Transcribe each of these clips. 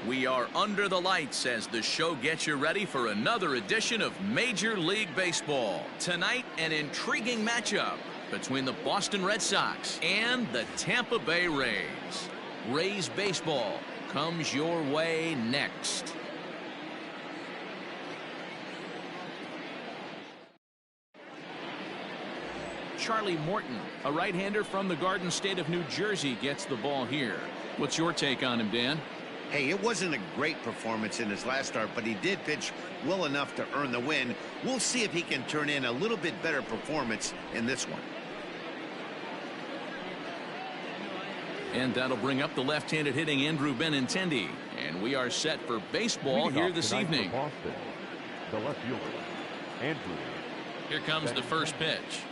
We are under the lights as the show gets you ready for another edition of Major League Baseball. Tonight, an intriguing matchup between the Boston Red Sox and the Tampa Bay Rays. Rays baseball comes your way next. Charlie Morton, a right-hander from the Garden State of New Jersey, gets the ball here. What's your take on him, Dan? Hey, it wasn't a great performance in his last start, but he did pitch well enough to earn the win. We'll see if he can turn in a little bit better performance in this one. And that'll bring up the left-handed hitting Andrew Benintendi. And we are set for baseball here this evening. Boston, the left fielder, Andrew. Here comes the first pitch.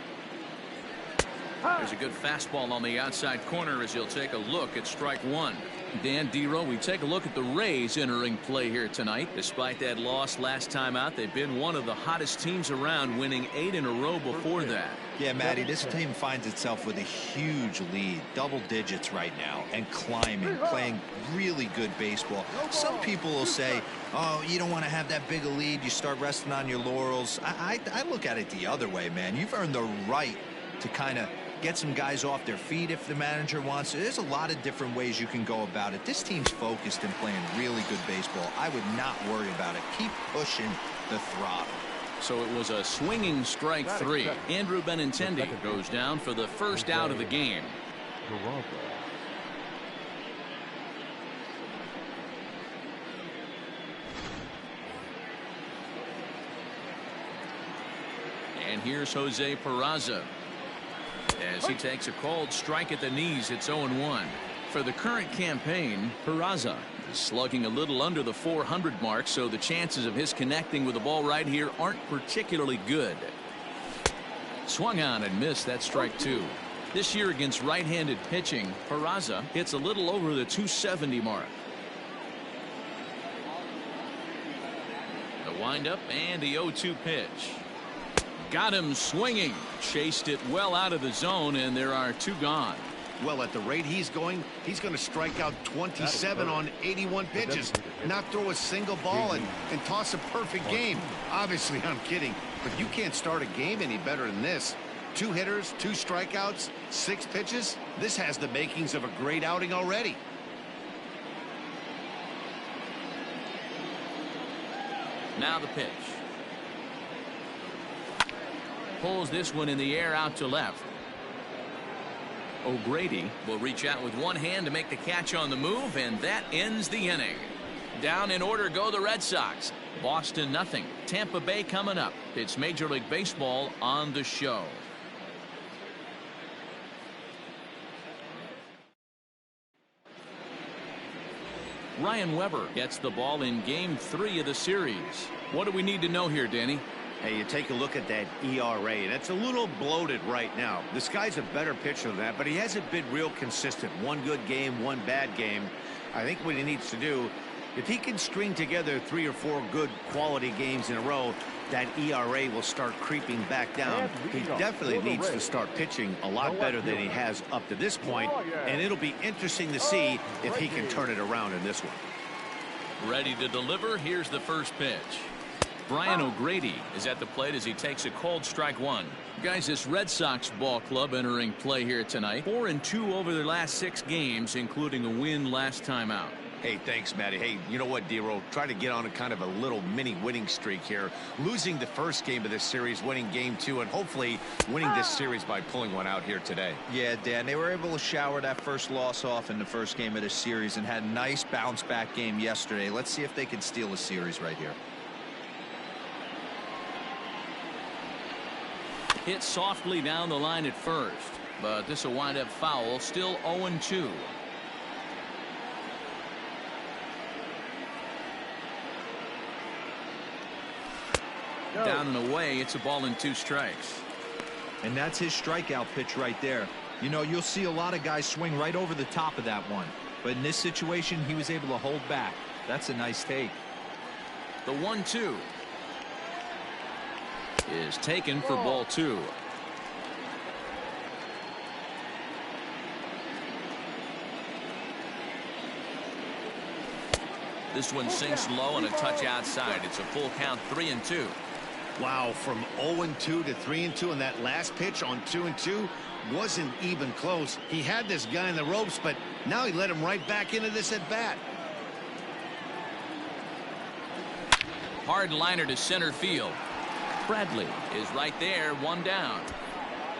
There's a good fastball on the outside corner as he'll take a look at strike one. Dan Dero, we take a look at the Rays entering play here tonight. Despite that loss last time out, they've been one of the hottest teams around, winning 8 in a row before that. Yeah, Matty, this team finds itself with a huge lead, double digits right now, and climbing, playing really good baseball. Some people will say, oh, you don't want to have that big a lead, you start resting on your laurels. I look at it the other way, man. You've earned the right to kind of get some guys off their feet if the manager wants to. There's a lot of different ways you can go about it. This team's focused and playing really good baseball. I would not worry about it. Keep pushing the throttle. So it was a swinging strike three. Andrew Benintendi goes down for the first out of the game. And here's Jose Peraza. As he takes a cold strike at the knees, it's 0-1. For the current campaign, Peraza is slugging a little under the 400 mark, so the chances of his connecting with the ball right here aren't particularly good. Swung on and missed. That strike two. This year against right-handed pitching, Peraza hits a little over the 270 mark. The windup and the 0-2 pitch. Got him swinging. Chased it well out of the zone, and there are 2 gone. Well, at the rate he's going to strike out 27 on 81 pitches, not throw a single ball, and toss a perfect game. Obviously, I'm kidding, but you can't start a game any better than this. 2 hitters, 2 strikeouts, 6 pitches. This has the makings of a great outing already. Now the pitch. Pulls this one in the air out to left. O'Grady will reach out with one hand to make the catch on the move, and that ends the inning. Down in order go the Red Sox. Boston nothing. Tampa Bay coming up. It's Major League Baseball on the show. Ryan Weber gets the ball in game 3 of the series. What do we need to know here, Danny? Hey, you take a look at that ERA, and it's a little bloated right now. This guy's a better pitcher than that, but he hasn't been real consistent. 1 good game, 1 bad game. I think what he needs to do, if he can string together 3 or 4 good quality games in a row, that ERA will start creeping back down. He definitely needs to start pitching a lot better than he has up to this point, and it'll be interesting to see if he can turn it around in this one. Ready to deliver. Here's the first pitch. Brian O'Grady is at the plate as he takes a cold strike one. Guys, this Red Sox ball club entering play here tonight. 4-2 over their last 6 games, including a win last time out. Hey, thanks, Matty. Hey, you know what, Dero? Try to get on a kind of a little mini winning streak here. Losing the first game of this series, winning game 2, and hopefully winning this series by pulling one out here today. Yeah, Dan, they were able to shower that first loss off in the first game of this series and had a nice bounce-back game yesterday. Let's see if they can steal a series right here. Hit softly down the line at first, but this will wind up foul. Still 0-2. Down and away. It's a ball and 2 strikes. And that's his strikeout pitch right there. You know, you'll see a lot of guys swing right over the top of that one, but in this situation he was able to hold back. That's a nice take. The 1-2 is taken for ball 2. This one sinks low and a touch outside. It's a full count, 3-2. Wow, from 0-2 to 3-2, and that last pitch on 2-2 wasn't even close. He had this guy in the ropes, but now he let him right back into this at bat. Hard liner to center field. Bradley is right there, one down.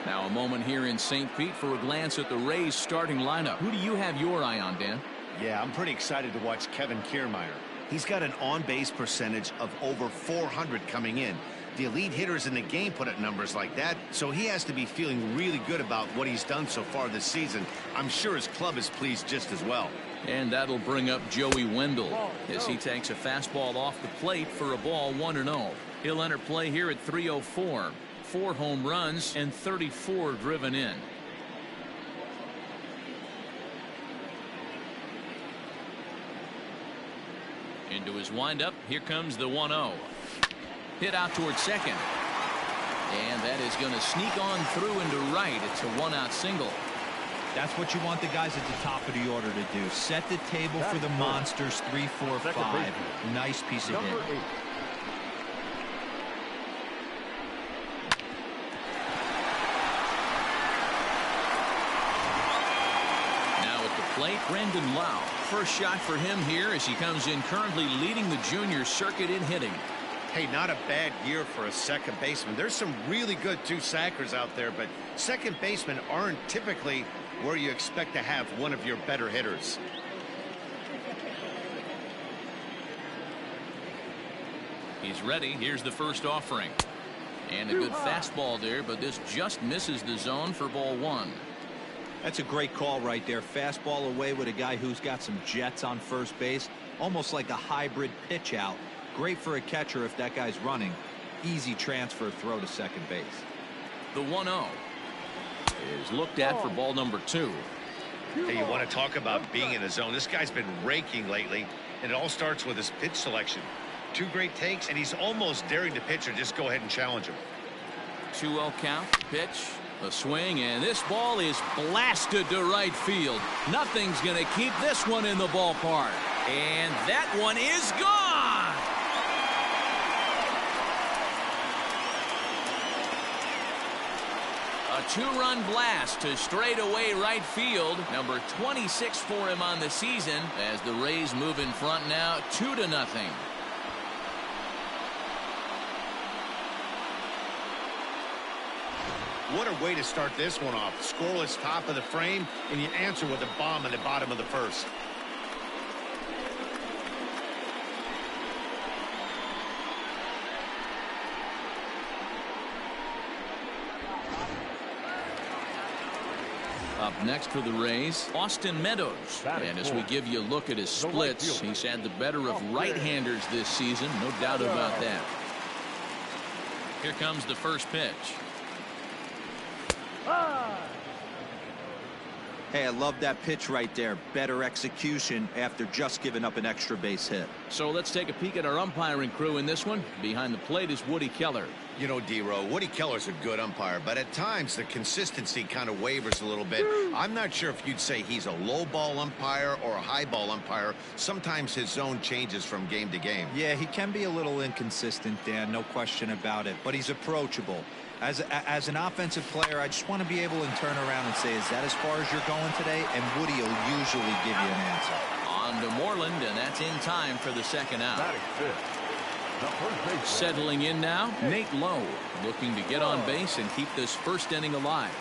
Now a moment here in St. Pete for a glance at the Rays starting lineup. Who do you have your eye on, Dan? Yeah, I'm pretty excited to watch Kevin Kiermaier. He's got an on-base percentage of over 400 coming in. The elite hitters in the game put up numbers like that, so he has to be feeling really good about what he's done so far this season. I'm sure his club is pleased just as well. And that'll bring up Joey Wendell as he takes a fastball off the plate for a ball, 1-0. He'll enter play here at 3:04. 4 home runs and 34 driven in. Into his windup. Here comes the 1-0. Hit out towards second. And that is going to sneak on through into right. It's a 1-out single. That's what you want the guys at the top of the order to do. Set the table for the monsters. 3, 4, 5. Nice piece of hit. Plate, Brandon Lau. First shot for him here as he comes in currently leading the junior circuit in hitting. Hey, not a bad year for a second baseman. There's some really good two-sackers out there, but second basemen aren't typically where you expect to have one of your better hitters. He's ready. Here's the first offering. And a good fastball there, but this just misses the zone for ball 1. That's a great call right there. Fastball away with a guy who's got some jets on first base. Almost like a hybrid pitch out. Great for a catcher if that guy's running. Easy transfer throw to second base. The 1-0 is looked at for ball number 2. Hey, you want to talk about being in the zone? This guy's been raking lately, and it all starts with his pitch selection. 2 great takes, and he's almost daring the pitcher just go ahead and challenge him. 2-0 count. Pitch. A swing, and this ball is blasted to right field. Nothing's going to keep this one in the ballpark. And that one is gone. A 2-run blast to straightaway right field. Number 26 for him on the season as the Rays move in front now 2-0. What a way to start this one off. Scoreless top of the frame, and you answer with a bomb in the bottom of the first. Up next for the Rays, Austin Meadows. And as we give you a look at his splits, he's had the better of right-handers this season, no doubt about that. Here comes the first pitch. Hey, I love that pitch right there. Better execution after just giving up an extra base hit. So let's take a peek at our umpiring crew in this one. Behind the plate is Woody Keller. You know, D-Row, Woody Keller's a good umpire, but at times the consistency kind of wavers a little bit. I'm not sure if you'd say he's a low ball umpire or a high ball umpire. Sometimes his zone changes from game to game. Yeah, he can be a little inconsistent, Dan, no question about it, but he's approachable. As an offensive player, I just want to be able to turn around and say, is that as far as you're going today? And Woody will usually give you an answer. On to Moreland, and that's in time for the second out. Settling in now, Nate Lowe, looking to get on base and keep this first inning alive.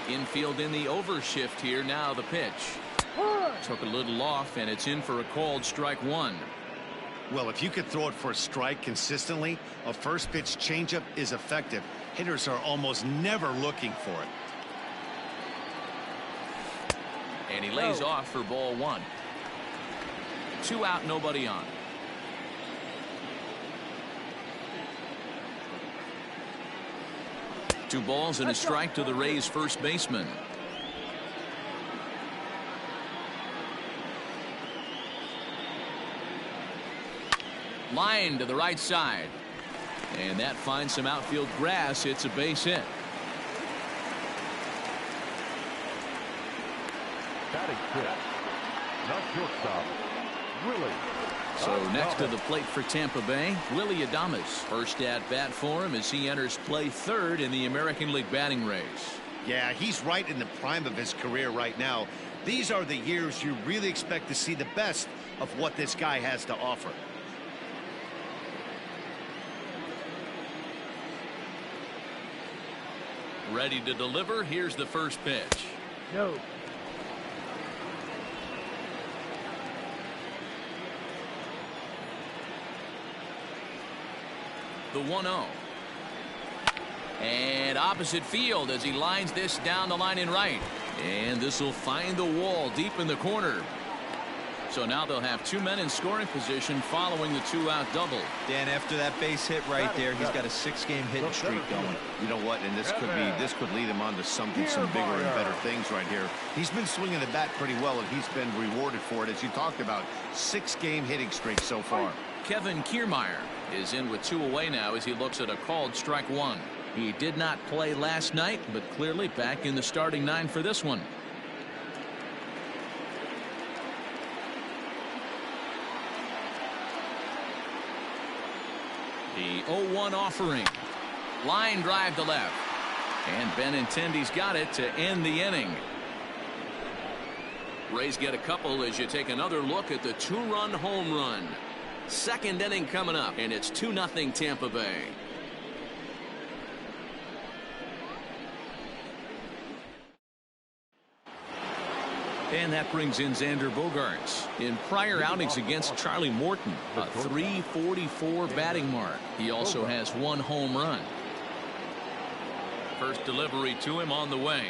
Infield in the overshift here. Now the pitch. Took a little off, and it's in for a called strike 1. Well, if you could throw it for a strike consistently, a first pitch changeup is effective. Hitters are almost never looking for it. And he lays off for ball 1. 2 out, nobody on. Two balls and a strike to the Rays first baseman. Line to the right side. And that finds some outfield grass. It's a base hit. Now shortstop, Willie. So next to the plate for Tampa Bay, Willie Adames. First at bat for him as he enters play third in the American League batting race. Yeah, he's right in the prime of his career right now. These are the years you really expect to see the best of what this guy has to offer. Ready to deliver. Here's the first pitch. No. The 1-0. And opposite field as he lines this down the line in right. And this will find the wall deep in the corner. So now they'll have two men in scoring position following the two-out double. Dan, after that base hit right there, he's got a 6-game hitting streak going. You know what? And this could lead him on to some bigger and better things right here. He's been swinging the bat pretty well, and he's been rewarded for it, as you talked about. 6-game hitting streak so far. Kevin Kiermaier is in with 2 away now as he looks at a called strike 1. He did not play last night, but clearly back in the starting 9 for this one. The 0-1 offering. Line drive to left. And Benintendi's got it to end the inning. Rays get a couple as you take another look at the 2-run home run. Second inning coming up, and it's 2-0 Tampa Bay. And that brings in Xander Bogaerts. In prior outings against Charlie Morton, a .344 batting mark. He also has 1 home run. First delivery to him on the way.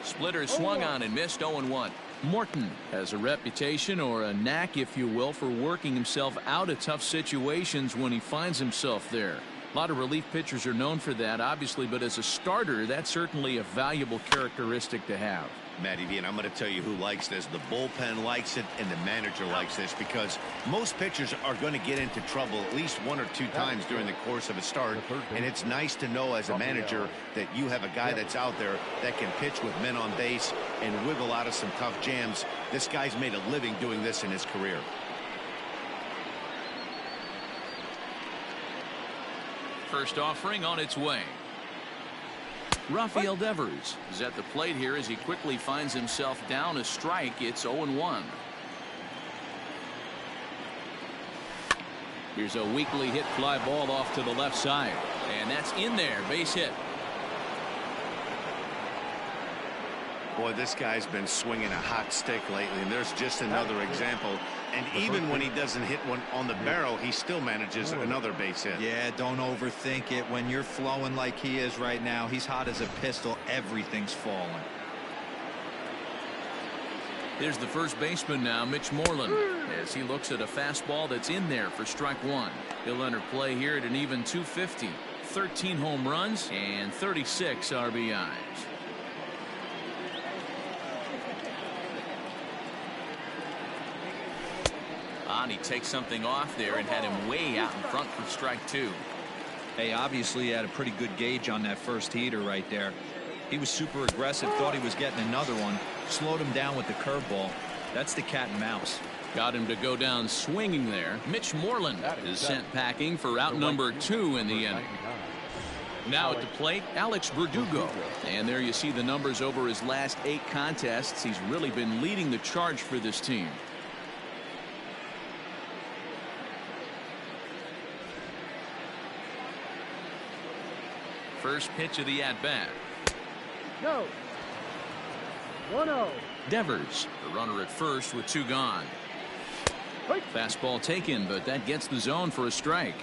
Splitter swung on and missed. 0-1. Morton has a reputation, or a knack if you will, for working himself out of tough situations when he finds himself there. A lot of relief pitchers are known for that, obviously, but as a starter, that's certainly a valuable characteristic to have. Matty V, and I'm going to tell you who likes this. The bullpen likes it, and the manager likes this, because most pitchers are going to get into trouble at least 1 or 2 times during the course of a start, and it's nice to know as a manager that you have a guy that's out there that can pitch with men on base and wiggle out of some tough jams. This guy's made a living doing this in his career. First offering on its way. Rafael Devers is at the plate here as he quickly finds himself down a strike. It's 0-1. Here's a weakly hit fly ball off to the left side, and that's in there. Base hit. Boy, this guy's been swinging a hot stick lately, and there's just another example. And even when he doesn't hit one on the barrel, he still manages another base hit. Yeah, don't overthink it. When you're flowing like he is right now, he's hot as a pistol. Everything's falling. Here's the first baseman now, Mitch Moreland, as he looks at a fastball that's in there for strike 1. He'll enter play here at an even .250. 13 home runs and 36 RBIs. He takes something off there and had him way out in front for strike 2. Hey, obviously he had a pretty good gauge on that first heater right there. He was super aggressive, thought he was getting another one, slowed him down with the curveball. That's the cat and mouse. Got him to go down swinging there. Mitch Moreland is sent packing for out number 2 in the inning. Now at the plate, Alex Verdugo. And there you see the numbers over his last 8 contests. He's really been leading the charge for this team. First pitch of the at-bat. No. 1-0. Devers, the runner at first with 2 gone. Fastball taken, but that gets the zone for a strike.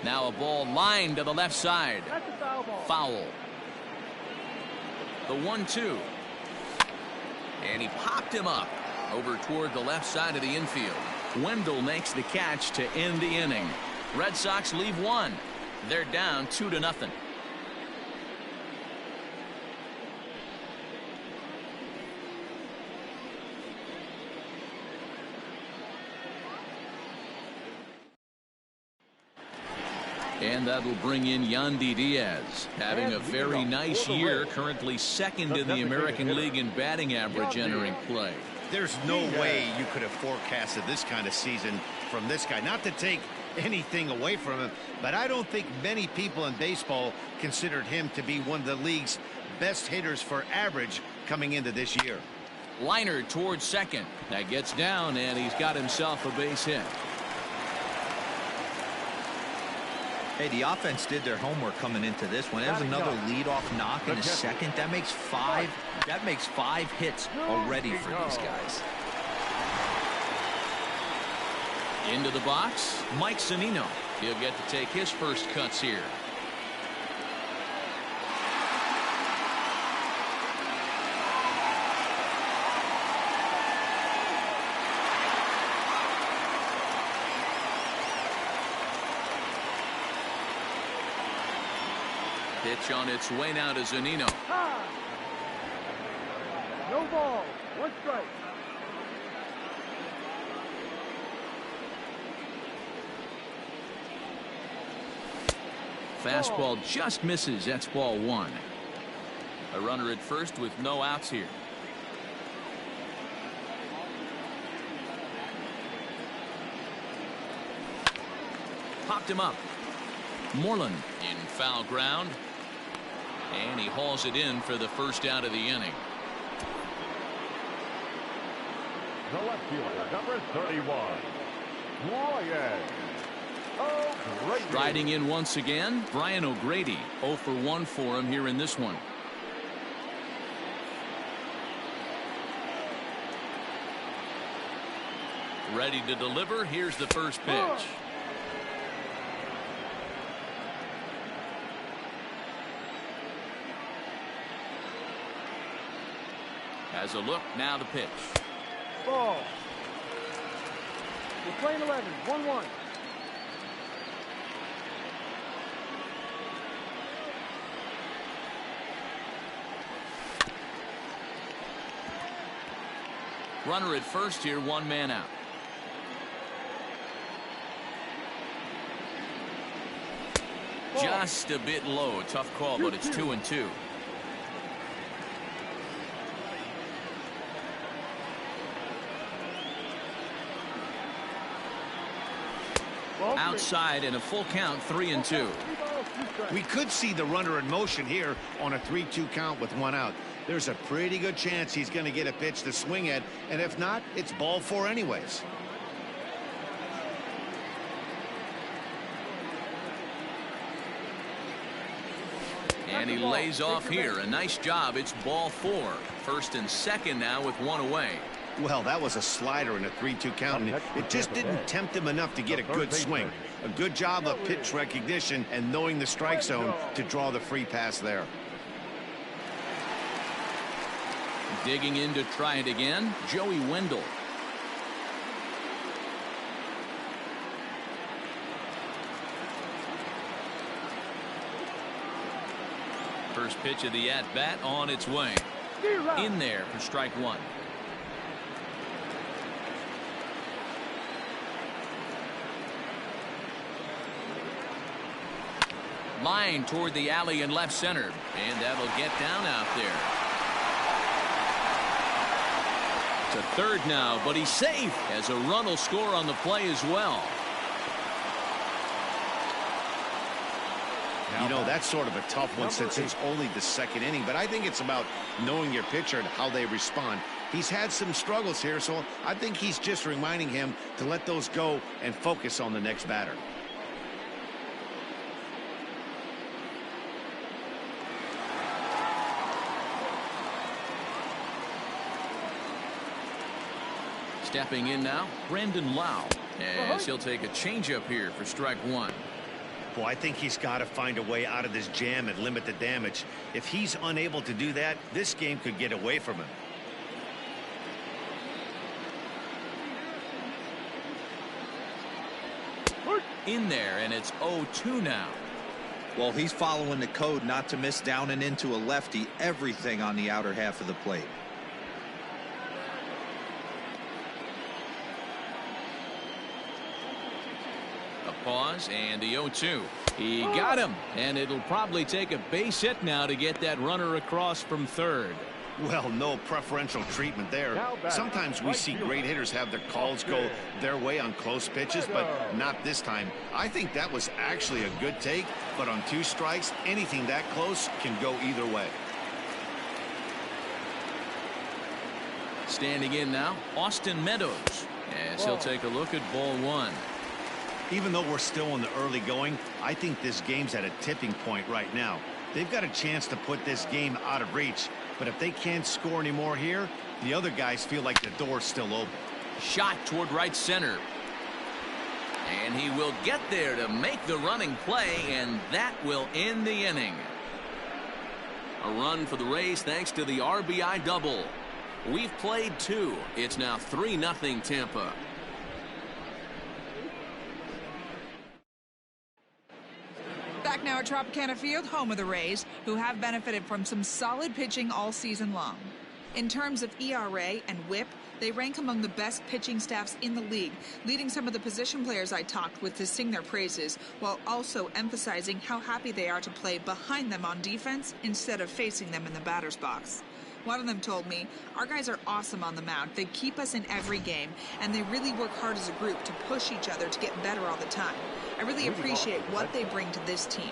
Now a ball lined to the left side. That's a foul ball. Foul. The 1-2. And he popped him up over toward the left side of the infield. Wendell makes the catch to end the inning. Red Sox leave 1. They're down 2-0. And that'll bring in Yandy Diaz, having a very nice year, currently second in the American League in batting average entering play. There's no way you could have forecasted this kind of season from this guy. Not to take anything away from him, but I don't think many people in baseball considered him to be one of the league's best hitters for average coming into this year. Liner towards second. That gets down, and he's got himself a base hit. Hey, the offense did their homework coming into this one. There's another leadoff knock in the second. That makes five hits already for these guys. Into the box, Mike Zunino. He'll get to take his first cuts here. Pitch on its way now to Zunino. No ball. One strike. Fastball just misses. That's ball one. A runner at first with no outs here. Popped him up. Moreland in foul ground. And he hauls it in for the first out of the inning. The left fielder, number 31, Ryan. Oh, great. Riding in once again, Brian O'Grady. 0 for 1 for him here in this one. Ready to deliver. Here's the first pitch. Has a look, now the pitch. Ball. We're playing 11. 1-1. Runner at first here, one man out. Ball. Just a bit low. Tough call, but it's 2-2. Outside and a full count, 3-2. We could see the runner in motion here on a 3-2 count with one out. There's a pretty good chance he's going to get a pitch to swing at, and if not, it's ball four anyways. And he lays off here. A nice job. It's ball four. First and second now with one away. Well, that was a slider in a 3-2 count, and it just didn't tempt him enough to get a good swing. A good job of pitch recognition and knowing the strike zone to draw the free pass there. Digging in to try it again, Joey Wendell. First pitch of the at-bat on its way. In there for strike one. Line toward the alley in left center, and that'll get down out there. To third now, but he's safe as a run will score on the play as well. You know, that's sort of a tough one since it's only the second inning, but I think it's about knowing your pitcher and how they respond. He's had some struggles here, so I think he's just reminding him to let those go and focus on the next batter. Stepping in now, Brandon Lau, as he'll take a changeup here for strike one. Well, I think he's got to find a way out of this jam and limit the damage. If he's unable to do that, this game could get away from him. In there, and it's 0-2 now. Well, he's following the code not to miss down and into a lefty. Everything on the outer half of the plate. A pause and the 0-2. He got him, and it'll probably take a base hit now to get that runner across from third. Well, no preferential treatment there. Sometimes we see great hitters have their calls go their way on close pitches, but not this time. I think that was actually a good take, but on 2 strikes, anything that close can go either way. Standing in now, Austin Meadows, as he'll take a look at ball 1. Even though we're still in the early going, I think this game's at a tipping point right now. They've got a chance to put this game out of reach, but if they can't score anymore here, the other guys feel like the door's still open. Shot toward right center. And he will get there to make the running play, and that will end the inning. A run for the Rays thanks to the RBI double. We've played 2. It's now 3-0 Tampa. Back now at Tropicana Field, home of the Rays, who have benefited from some solid pitching all season long. In terms of ERA and WHIP, they rank among the best pitching staffs in the league, leading some of the position players I talked with to sing their praises, while also emphasizing how happy they are to play behind them on defense instead of facing them in the batter's box. One of them told me, "Our guys are awesome on the mound. They keep us in every game, and they really work hard as a group to push each other to get better all the time. I really appreciate what they bring to this team."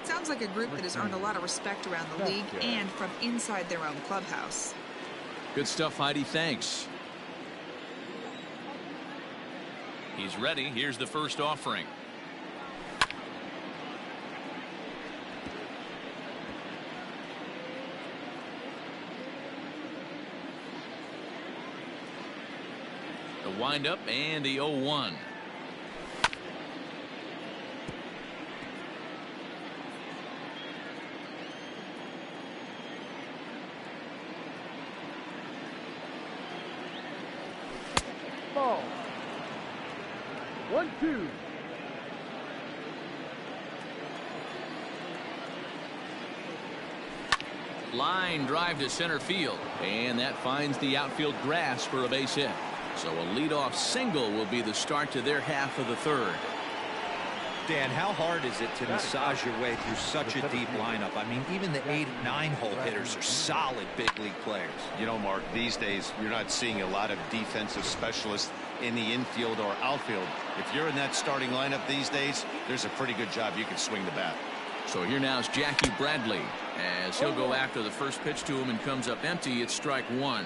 Sounds like a group that has earned a lot of respect around the league and from inside their own clubhouse. Good stuff, Heidi. Thanks. He's ready. Here's the first offering. The windup and the 0-1. Ball. 1-2. Line drive to center field, and that finds the outfield grass for a base hit. So a leadoff single will be the start to their half of the third. Dan, how hard is it to massage your way through such a deep lineup? I mean, even the 8, 9-hole hitters are solid big league players. You know, Mark, these days you're not seeing a lot of defensive specialists in the infield or outfield. If you're in that starting lineup these days, there's a pretty good job you can swing the bat. So here now is Jackie Bradley, as he'll go after the first pitch to him and comes up empty. It's strike 1.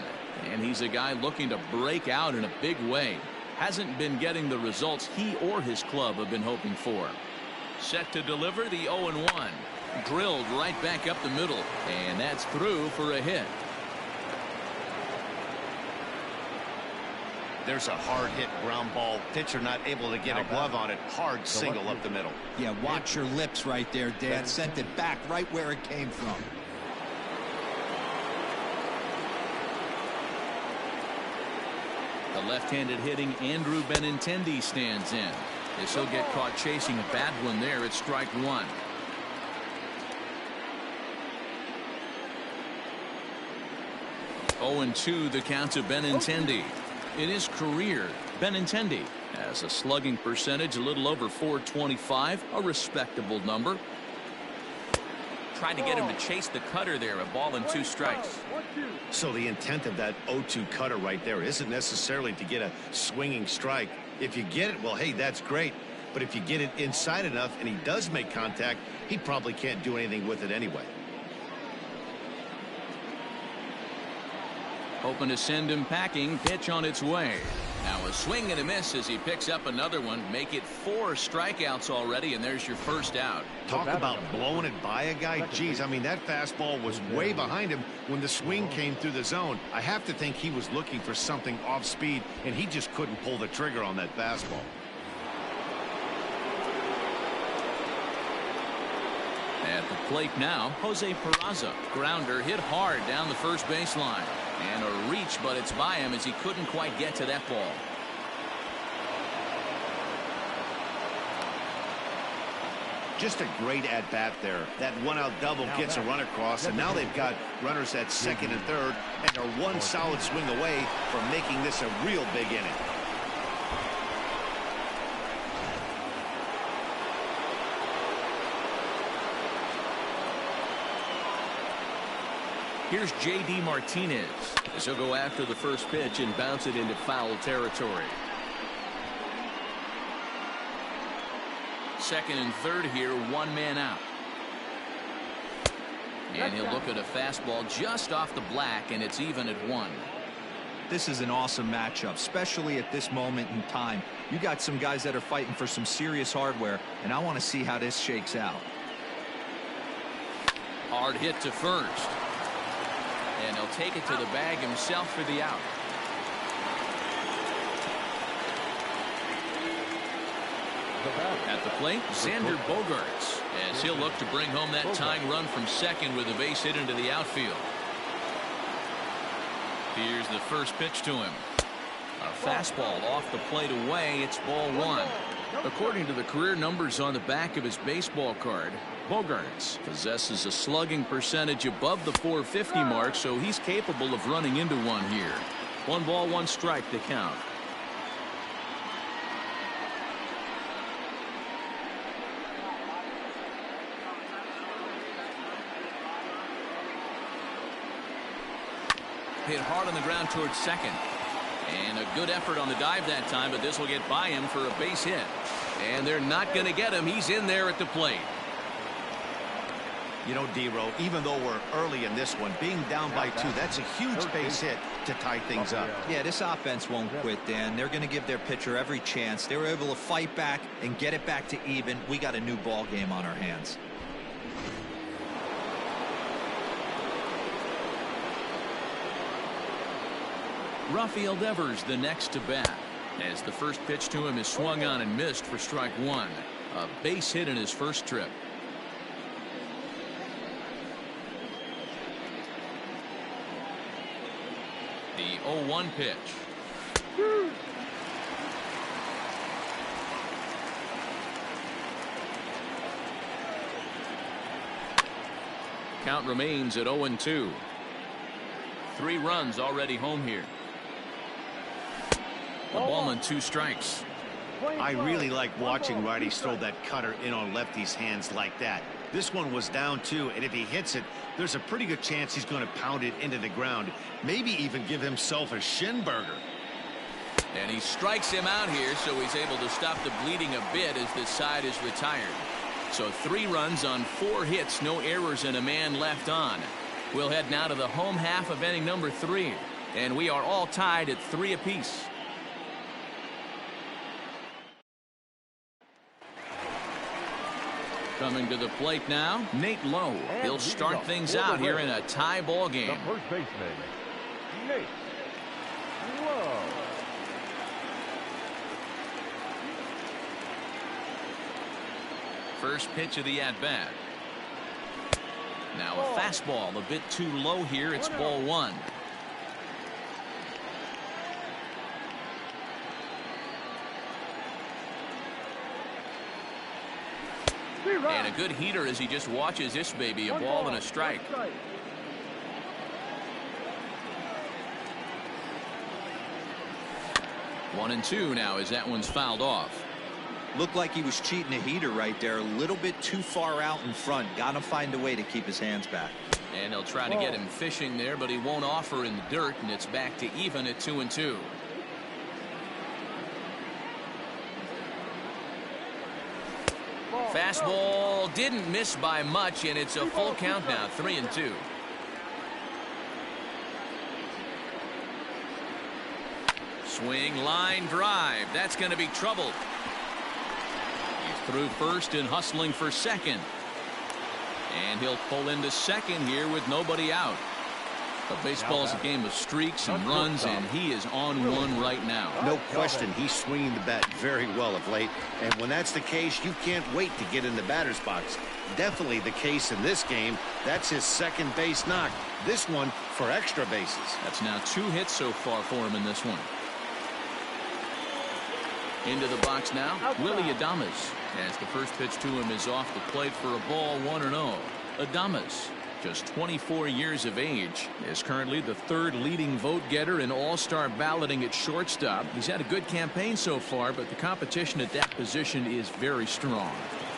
And he's a guy looking to break out in a big way. Hasn't been getting the results he or his club have been hoping for. Set to deliver the 0-1. Drilled right back up the middle, and that's through for a hit. There's a hard hit ground ball. Pitcher not able to get a glove on it. Hard single up the middle. Yeah, watch your lips right there, Dan. Sent it back right where it came from. The left-handed hitting Andrew Benintendi stands in. As he'll get caught chasing a bad one there, it's strike 1. Oh, 0-2 the count to Benintendi. In his career, Benintendi has a slugging percentage a little over .425, a respectable number. Tried to get him to chase the cutter there, a ball and 2 strikes. So the intent of that 0-2 cutter right there isn't necessarily to get a swinging strike. If you get it, well, hey, that's great. But if you get it inside enough and he does make contact, he probably can't do anything with it anyway. Hoping to send him packing. Pitch on its way. Now a swing and a miss as he picks up another one. Make it 4 strikeouts already, and there's your first out. Talk about blowing it by a guy. Geez, I mean, that fastball was way behind him when the swing came through the zone. I have to think he was looking for something off speed, and he just couldn't pull the trigger on that fastball. At the plate now, Jose Peraza. Grounder hit hard down the first baseline. And a reach, but it's by him as he couldn't quite get to that ball. Just a great at-bat there. That one-out double gets a run across, and now they've got runners at second and third, and they're one solid swing away from making this a real big inning. Here's J.D. Martinez as he'll go after the first pitch and bounce it into foul territory. Second and third here, one man out. And he'll look at a fastball just off the black, and it's even at 1. This is an awesome matchup, especially at this moment in time. You got some guys that are fighting for some serious hardware, and I want to see how this shakes out. Hard hit to first. And he'll take it to the bag himself for the out. At the plate, Xander Bogaerts, as he'll look to bring home that tying run from second with a base hit into the outfield. Here's the first pitch to him. A fastball off the plate away. It's ball 1. According to the career numbers on the back of his baseball card, Bogaerts possesses a slugging percentage above the .450 mark, so he's capable of running into one here. 1 ball, 1 strike to count. Hit hard on the ground towards second. And a good effort on the dive that time, but this will get by him for a base hit. And they're not going to get him. He's in there at the plate. You know, D-Row, even though we're early in this one, being down by 2, that's a huge base hit to tie things up. Yeah, this offense won't quit, Dan. They're going to give their pitcher every chance. They were able to fight back and get it back to even. We got a new ball game on our hands. Rafael Devers the next to bat, as the first pitch to him is swung on and missed for strike 1. A base hit in his first trip. The 0-1 pitch. Count remains at 0-2. 3 runs already home here. A ball and 2 strikes. I really like watching righties throw that cutter in on lefties' hands like that. This one was down 2, and if he hits it, there's a pretty good chance he's going to pound it into the ground. Maybe even give himself a shin burger. And he strikes him out here, so he's able to stop the bleeding a bit as this side is retired. So 3 runs on 4 hits, no errors, and a man left on. We'll head now to the home half of inning number 3, and we are all tied at 3 apiece. Coming to the plate now, Nate Lowe. He'll start things out here in a tie ball game. The first baseman, Nate Lowe. First pitch of the at-bat. Now a fastball a bit too low here. It's ball 1. And a good heater as he just watches this baby. A ball and a strike. 1-2 now as that one's fouled off. Looked like he was cheating a heater right there. A little bit too far out in front. Got to find a way to keep his hands back. And they'll try to get him fishing there, but he won't offer in the dirt, and it's back to even at 2-2. Fastball didn't miss by much, and it's a full count now, 3-2. Swing, line drive. That's going to be trouble. He's through first and hustling for second. And he'll pull into second here with nobody out. But baseball's a game of streaks and runs, and he is on one right now. No question, he's swinging the bat very well of late. And when that's the case, you can't wait to get in the batter's box. Definitely the case in this game. That's his second base knock. This one for extra bases. That's now 2 hits so far for him in this one. Into the box now, Willie Adames, as the first pitch to him is off the plate for a ball, 1-0. Adames, just 24 years of age, is currently the 3rd leading vote getter in all-star balloting at shortstop. He's had a good campaign so far, but the competition at that position is very strong.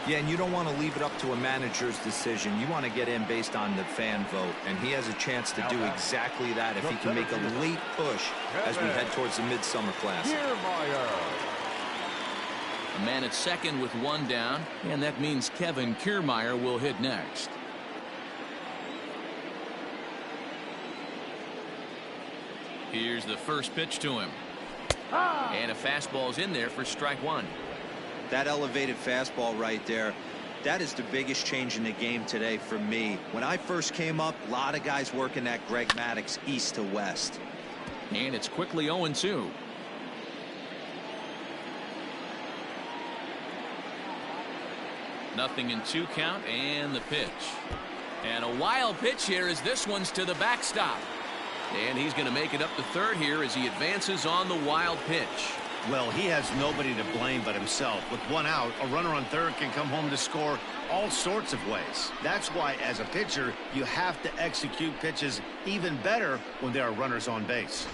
Yeah, and you don't want to leave it up to a manager's decision. You want to get in based on the fan vote, and he has a chance to do exactly that if he can make a late push as we head towards the Midsummer Classic. A man at second with one down, and that means Kevin Kiermaier will hit next. Here's the first pitch to him. And a fastball's in there for strike one. That elevated fastball right there, that is the biggest change in the game today for me. When I first came up, a lot of guys working that Greg Maddux east to west. And it's quickly 0-2. Nothing in 2 count, and the pitch. And a wild pitch here as this one's to the backstop. And he's going to make it up to third here as he advances on the wild pitch. Well, he has nobody to blame but himself. With one out, a runner on third can come home to score all sorts of ways. That's why, as a pitcher, you have to execute pitches even better when there are runners on base.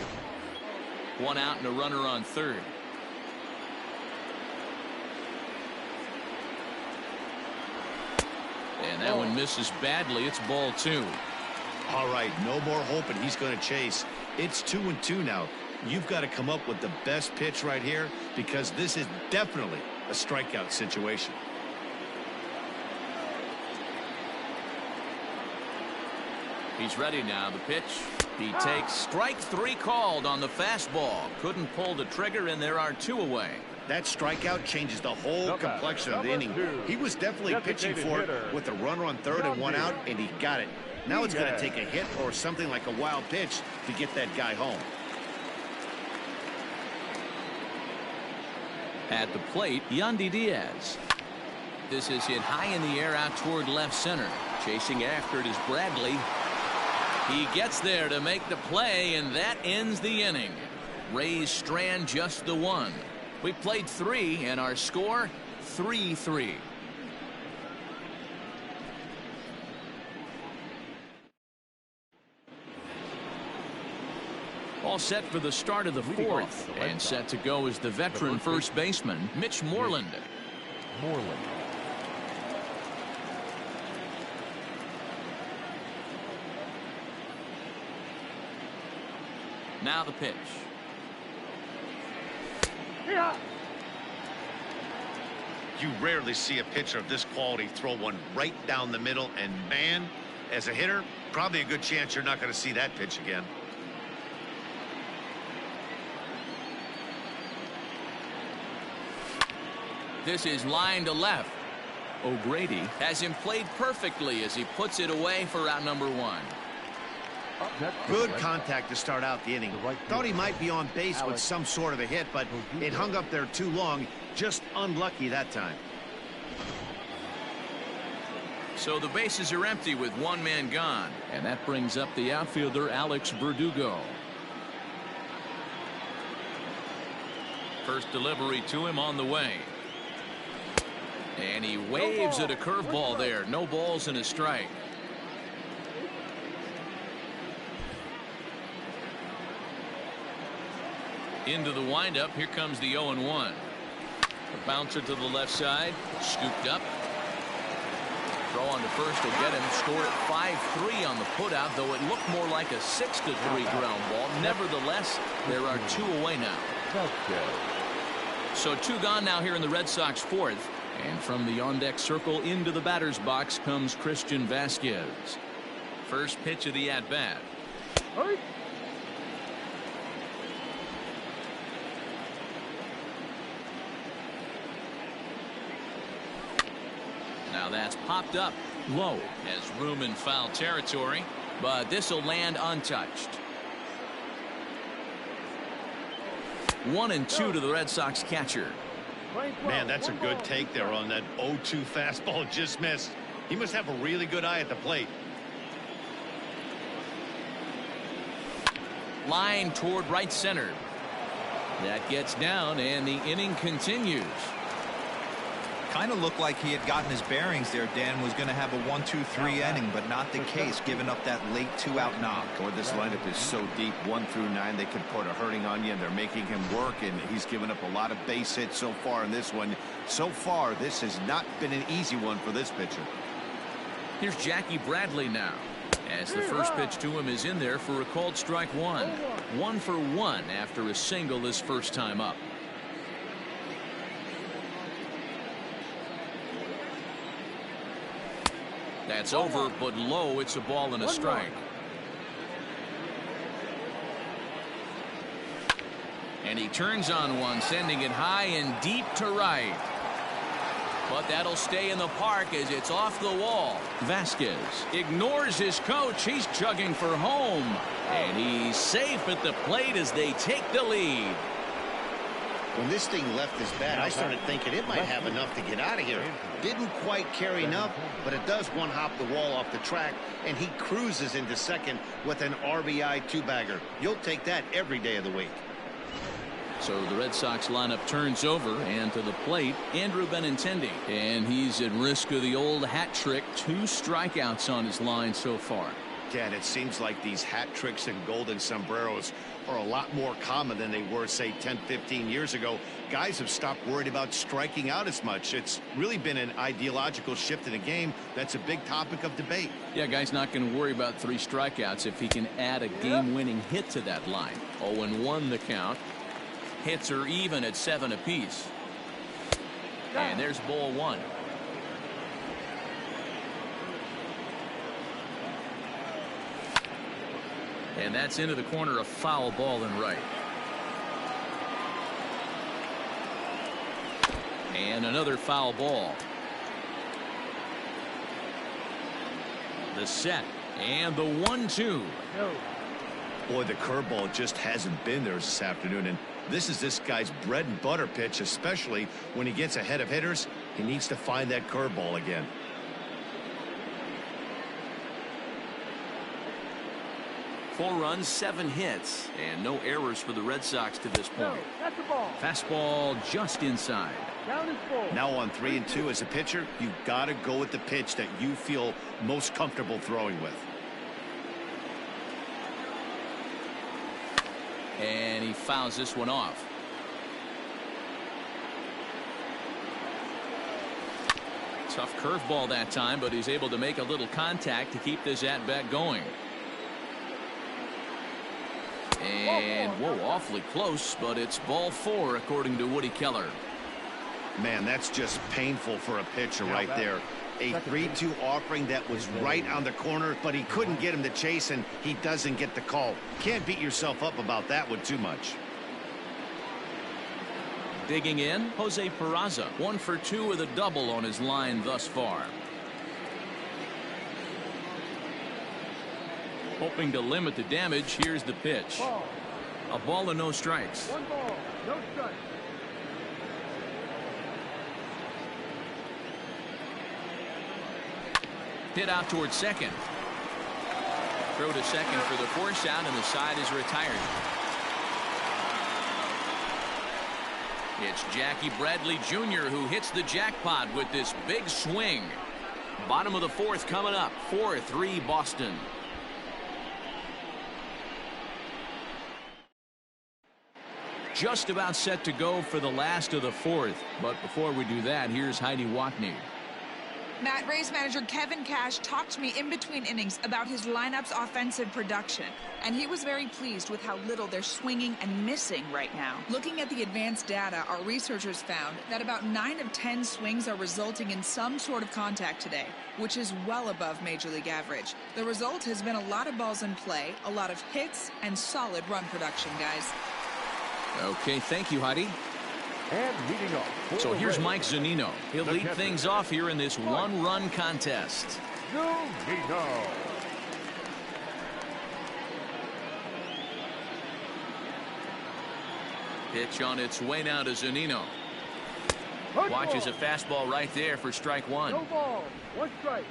One out and a runner on third. And that one misses badly. It's ball 2. All right, no more hoping he's going to chase. It's 2-2 now. You've got to come up with the best pitch right here because this is definitely a strikeout situation. He's ready now. The pitch. He takes strike 3 called on the fastball. Couldn't pull the trigger, and there are 2 away. That strikeout changes the whole complexion of the inning. He was definitely pitching for it with a runner on third and one out, and he got it. Now it's going to take a hit or something like a wild pitch to get that guy home. At the plate, Yandy Diaz. This is hit high in the air out toward left center. Chasing after it is Bradley. He gets there to make the play, and that ends the inning. Rays strand just the 1. We played 3, and our score 3-3. All set for the start of the 4th, and set to go is the veteran first baseman, Mitch Moreland. Now the pitch. You rarely see a pitcher of this quality throw one right down the middle, and man, as a hitter, probably a good chance you're not going to see that pitch again. This is line to left. O'Grady has him played perfectly as he puts it away for out number 1. Good contact to start out the inning. Thought he might be on base with some sort of a hit, but it hung up there too long. Just unlucky that time. So the bases are empty with 1 man gone, and that brings up the outfielder Alex Verdugo. First delivery to him on the way. And he waves at a curveball there. No balls and a strike. Into the windup. Here comes the 0-1. A bouncer to the left side. Scooped up. Throw on to first will get him. Score at 5-3 on the putout, though it looked more like a 6-3 ground ball. Nevertheless, there are 2 away now. So 2 gone now here in the Red Sox 4th. And from the on-deck circle into the batter's box comes Christian Vasquez. First pitch of the at-bat. Now that's popped up low. Has room in foul territory, but this will land untouched. 1-2 to the Red Sox catcher. Man, that's a good take there on that 0-2 fastball just missed. He must have a really good eye at the plate. Line toward right center. That gets down, and the inning continues. Kind of looked like he had gotten his bearings there. Dan was going to have a 1-2-3 inning, but not the case, giving up that late 2-out knock. Boy, this lineup is so deep, 1 through 9. They can put a hurting on you, and they're making him work, and he's given up a lot of base hits so far in this one. So far, this has not been an easy one for this pitcher. Here's Jackie Bradley now, as the first pitch to him is in there for a called strike one. 1 for 1 after a single his first time up. That's over, but low. It's a ball and a strike. And he turns on one, sending it high and deep to right. But that'll stay in the park as it's off the wall. Vasquez ignores his coach. He's chugging for home. And he's safe at the plate as they take the lead. When this thing left his bat, I started thinking it might have enough to get out of here. Didn't quite carry enough, but it does one-hop the wall off the track, and he cruises into second with an RBI two-bagger. You'll take that every day of the week. So the Red Sox lineup turns over, and to the plate, Andrew Benintendi. And he's at risk of the old hat trick. 2 strikeouts on his line so far. Dad, it seems like these hat tricks and golden sombreros are a lot more common than they were, say, 10-15 years ago. Guys have stopped worried about striking out as much. It's really been an ideological shift in the game. That's a big topic of debate. Yeah, guy's not going to worry about 3 strikeouts if he can add a game-winning hit to that line. 0-1 the count. Hits are even at 7 apiece. And there's ball 1. And that's into the corner, a foul ball and right. And another foul ball. The set and the 1-2. Boy, the curveball just hasn't been there this afternoon, and this is this guy's bread and butter pitch, especially when he gets ahead of hitters. He needs to find that curveball again. Four runs, 7 hits, and no errors for the Red Sox to this point. That's the ball. Fastball just inside. Down is full. Now on 3-2 as a pitcher, you've got to go with the pitch that you feel most comfortable throwing with. And he fouls this one off. Tough curveball that time, but he's able to make a little contact to keep this at-bat going. And, whoa, awfully close, but it's ball 4 according to Woody Keller. Man, that's just painful for a pitcher right there. A 3-2 offering that was right on the corner, but he couldn't get him to chase, and he doesn't get the call. Can't beat yourself up about that one too much. Digging in, Jose Peraza, 1 for 2 with a double on his line thus far. Hoping to limit the damage, here's the pitch. A ball and no strikes. 1 ball, no strikes. Hit out towards second. Throw to second for the force out, and the side is retired. It's Jackie Bradley Jr. who hits the jackpot with this big swing. Bottom of the 4th coming up. 4-3 Boston. Just about set to go for the last of the 4th. But before we do that, here's Heidi Watney. Matt, Rays manager Kevin Cash talked to me in between innings about his lineup's offensive production, and he was very pleased with how little they're swinging and missing right now. Looking at the advanced data, our researchers found that about 9 of 10 swings are resulting in some sort of contact today, which is well above Major League average. The result has been a lot of balls in play, a lot of hits, and solid run production, guys. Okay, thank you, Heidi. And leading off. So here's Mike Zunino. He'll lead catcher. things off here in this 1-run contest. Zunino. Pitch on its way now to Zunino. Watches a fastball right there for strike 1. No ball, 1 strike.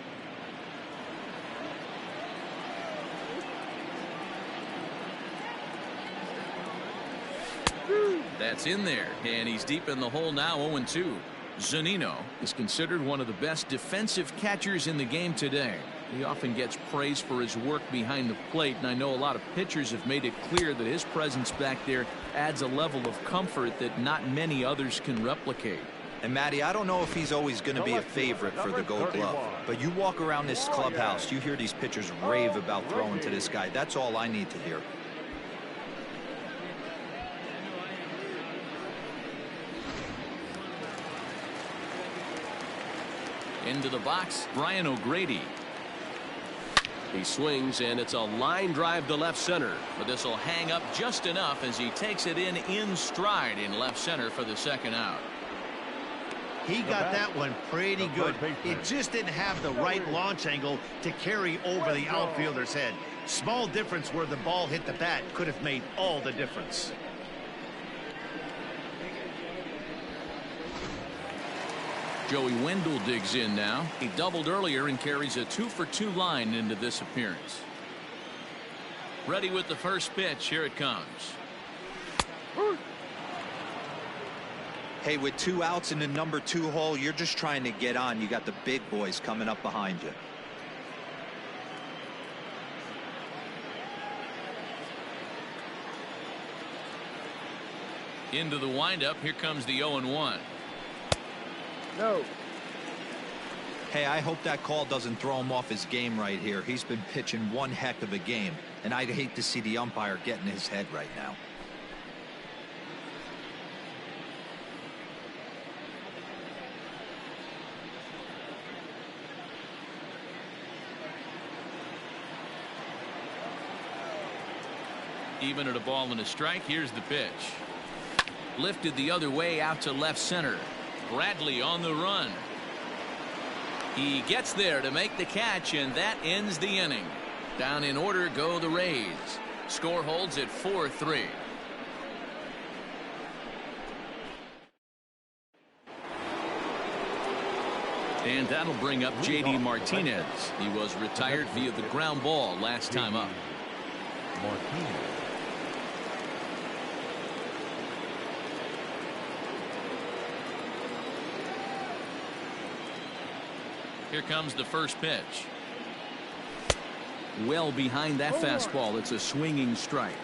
That's in there, and he's deep in the hole now, 0-2. Zunino is considered one of the best defensive catchers in the game today. He often gets praise for his work behind the plate, and I know a lot of pitchers have made it clear that his presence back there adds a level of comfort that not many others can replicate. And Matty, I don't know if he's always going to be a favorite for the Gold Glove, but you walk around this clubhouse, you hear these pitchers rave about throwing to this guy. That's all I need to hear. Into the box, Brian O'Grady. He swings, and it's a line drive to left center, but this will hang up just enough as he takes it in stride in left center for the second out. He got that one pretty good. It just didn't have the right launch angle to carry over the outfielder's head. Small difference where the ball hit the bat could have made all the difference. Joey Wendell digs in now. He doubled earlier and carries a 2-for-2 line into this appearance. Ready with the first pitch. Here it comes. Hey, with 2 outs in the number 2 hole, you're just trying to get on. You got the big boys coming up behind you. Into the windup. Here comes the 0-1. No. Hey, I hope that call doesn't throw him off his game right here. He's been pitching one heck of a game, and I'd hate to see the umpire get in his head right now. Even at a ball and a strike. Here's the pitch. Lifted the other way out to left center. Bradley on the run. He gets there to make the catch, and that ends the inning. Down in order go the Rays. Score holds at 4-3. And that'll bring up J.D. Martinez. He was retired via the ground ball last time up. Martinez. Here comes the first pitch. Well behind that fastball. It's a swinging strike.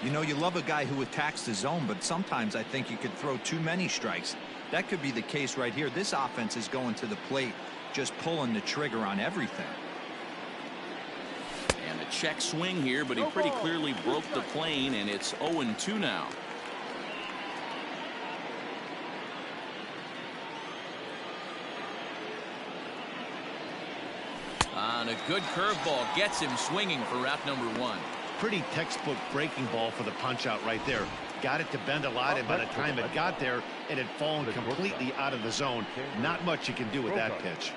You know, you love a guy who attacks the zone, but sometimes I think you could throw too many strikes. That could be the case right here. This offense is going to the plate, just pulling the trigger on everything. And a check swing here, but he pretty clearly broke the plane, and it's 0-2 now. And a good curveball gets him swinging for route number 1. Pretty textbook breaking ball for the punch out right there. Got it to bend a lot, and by the time it got there, it had fallen completely out of the zone. Not much you can do with that pitch.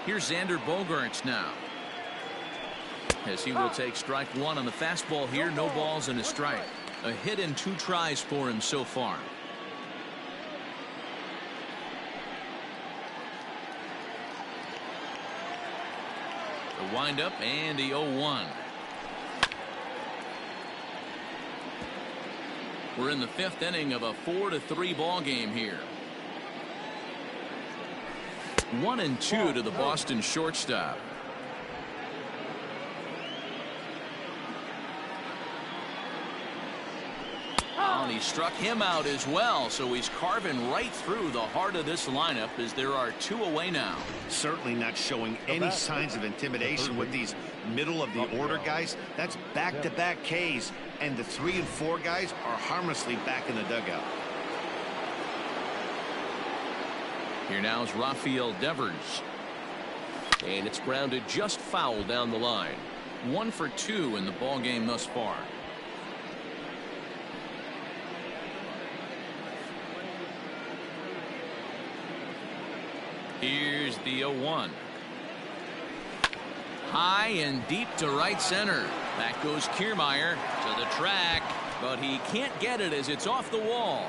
Here's Xander Bogaerts now. As he will take strike 1 on the fastball here. No balls and a strike. A hit in 2 tries for him so far. The windup and the 0-1. We're in the 5th inning of a 4-3 ball game here. 1-2 to the Boston shortstop. And he struck him out as well, so he's carving right through the heart of this lineup as there are 2 away now. Certainly not showing any signs of intimidation with these middle of the order guys. That's back-to-back Ks, and the 3 and 4 guys are harmlessly back in the dugout. Here now is Rafael Devers. And it's grounded just foul down the line. 1 for 2 in the ball game thus far. Here's the 0-1. High and deep to right center. Back goes Kiermaier to the track, but he can't get it as it's off the wall.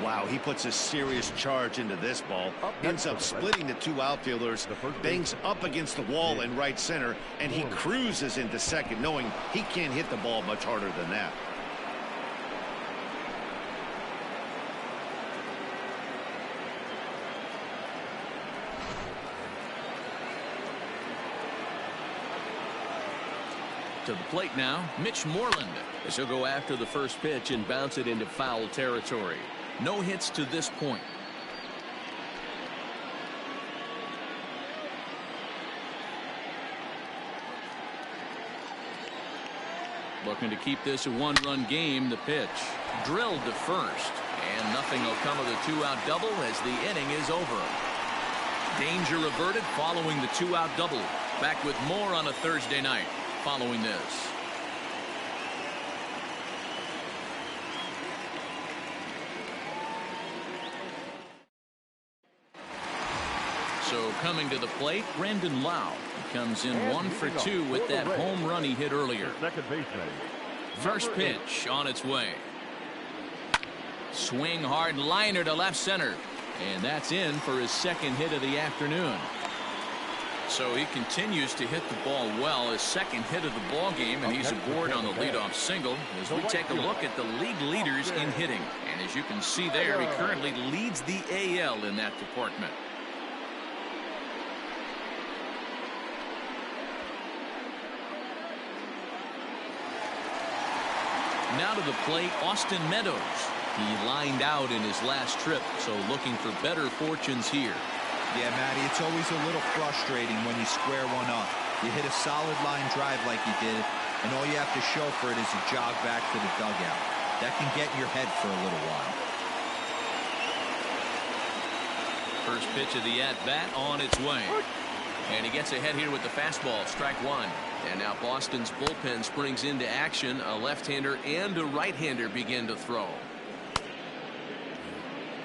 Wow, he puts a serious charge into this ball. Ends up splitting the two outfielders, bangs up against the wall in right center, and he cruises into second, knowing he can't hit the ball much harder than that. To the plate now, Mitch Moreland, as he'll go after the first pitch and bounce it into foul territory. No hits to this point. Looking to keep this a one-run game. The pitch drilled to first, and nothing will come of the two-out double as the inning is over. Danger averted following the two-out double. Back with more on a Thursday night following this. So coming to the plate, Brandon Lau. He comes in 1 for 2 with that home run he hit earlier. First pitch on its way. Swing hard liner to left center. And that's in for his second hit of the afternoon. So he continues to hit the ball well, his second hit of the ball game, and he's aboard on the leadoff single as we take a look at the league leaders in hitting. And as you can see there, he currently leads the AL in that department. Now to the plate, Austin Meadows. He lined out in his last trip, so looking for better fortunes here. Yeah, Matty, it's always a little frustrating when you square one up. You hit a solid line drive like you did, and all you have to show for it is a jog back to the dugout. That can get in your head for a little while. First pitch of the at-bat on its way. And he gets ahead here with the fastball, strike one. And now Boston's bullpen springs into action. A left-hander and a right-hander begin to throw.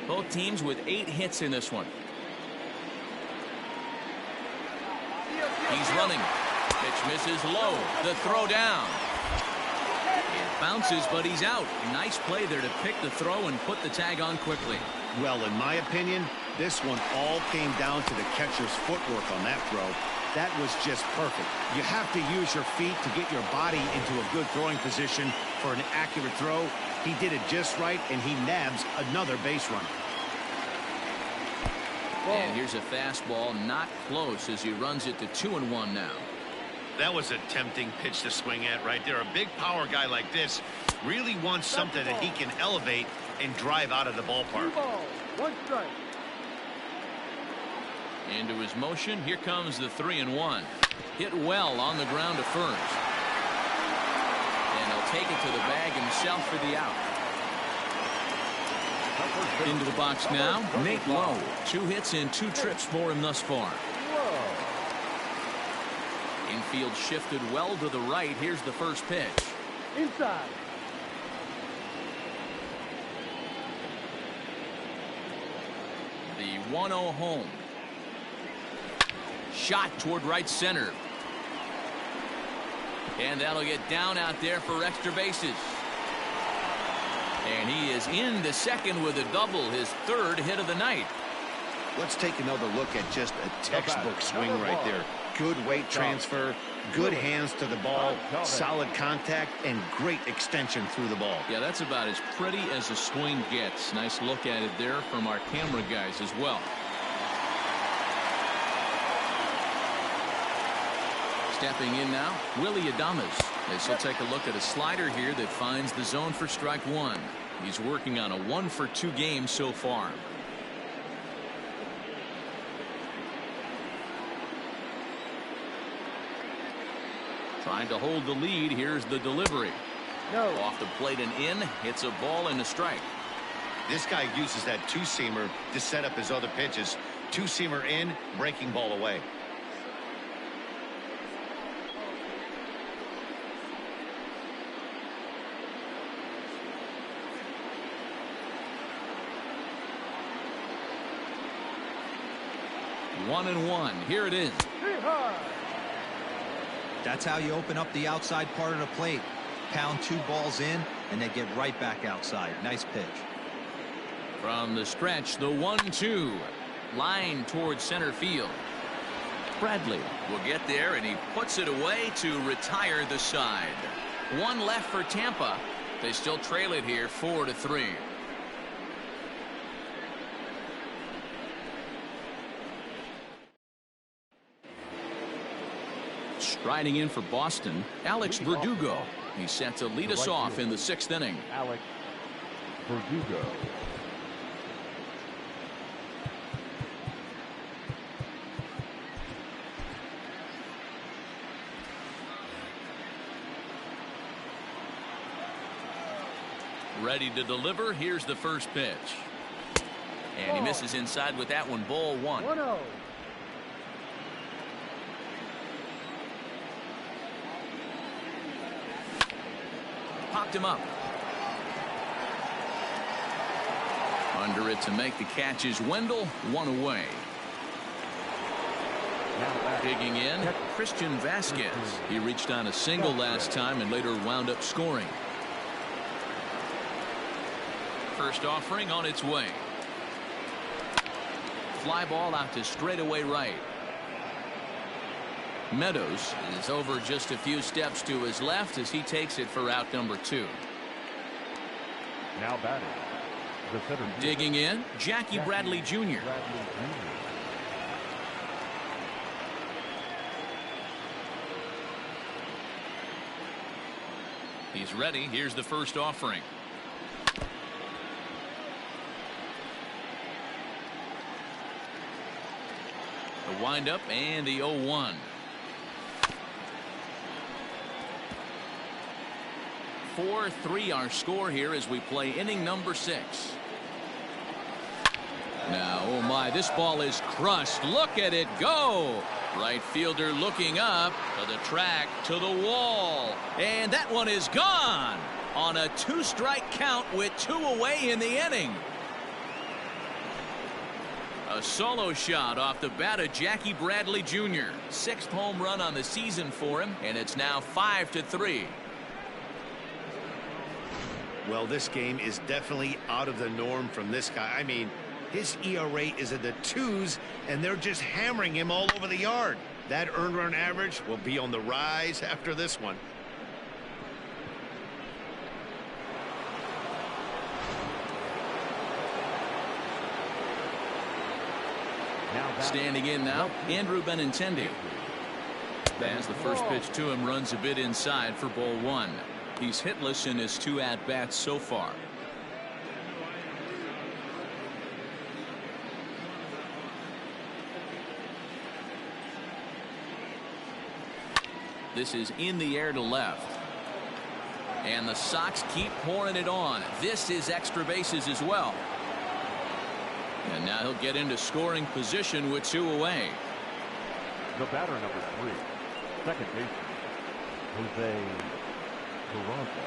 Both teams with 8 hits in this one. He's running. Pitch misses low. The throw down. It bounces, but he's out. Nice play there to pick the throw and put the tag on quickly. Well, in my opinion, this one all came down to the catcher's footwork on that throw. That was just perfect. You have to use your feet to get your body into a good throwing position for an accurate throw. He did it just right, and he nabs another base runner. And here's a fastball, not close, as he runs it to 2-1 now. That was a tempting pitch to swing at right there. A big power guy like this really wants something that he can elevate and drive out of the ballpark. 1 strike. Into his motion, here comes the 3-1. Hit well on the ground to first. And he'll take it to the bag himself for the out. Into the box now, Nate Lowe. 2 hits and 2 trips for him thus far. Infield shifted well to the right. Here's the first pitch. Inside. The 1-0 home. Shot toward right center. And that'll get down out there for extra bases. And he is into second with a double, his 3rd hit of the night. Let's take another look at just a textbook swing right there. Good weight transfer, good hands to the ball, solid contact, and great extension through the ball. Yeah, that's about as pretty as a swing gets. Nice look at it there from our camera guys as well. Stepping in now, Willie Adames, as he'll take a look at a slider here that finds the zone for strike one. He's working on a 1 for 2 game so far. Trying to hold the lead. Here's the delivery. No. Off the plate and in. Hits a ball and a strike. This guy uses that two-seamer to set up his other pitches. Two-seamer in, breaking ball away. One and one. Here it is. That's how you open up the outside part of the plate. Pound 2 balls in, and they get right back outside. Nice pitch. From the stretch, the 1-2. Line towards center field. Bradley will get there, and he puts it away to retire the side. One left for Tampa. They still trail it here 4-3. Striding in for Boston, Alex Verdugo. He's set to lead us off in the 6th inning. Alex Verdugo. Ready to deliver. Here's the first pitch. And he misses inside with that one. Ball 1. 1-0. Popped him up. Under it to make the catch is Wendell. One away. Digging in, Christian Vasquez. He reached on a single last time and later wound up scoring. First offering on its way. Fly ball out to straightaway right. Meadows is over just a few steps to his left as he takes it for out number 2. Now batting. The center. Digging in, Jackie Bradley Jr. He's ready. Here's the first offering. The windup and the 0-1. 4-3 our score here as we play inning number 6. Now, oh my, this ball is crushed. Look at it go. Right fielder looking up to the track, to the wall. And that one is gone on a 2-strike count with 2 away in the inning. A solo shot off the bat of Jackie Bradley Jr. 6th home run on the season for him, and it's now 5-3. Well, this game is definitely out of the norm from this guy. I mean, his ERA is in the 2s, and they're just hammering him all over the yard. That earned run average will be on the rise after this one. Standing in now, Andrew Benintendi. As the first pitch to him runs a bit inside for ball 1. He's hitless in his 2 at-bats so far. This is in the air to left. And the Sox keep pouring it on. This is extra bases as well. And now he'll get into scoring position with 2 away. The batter number 3, second baseman, Jose Peraza.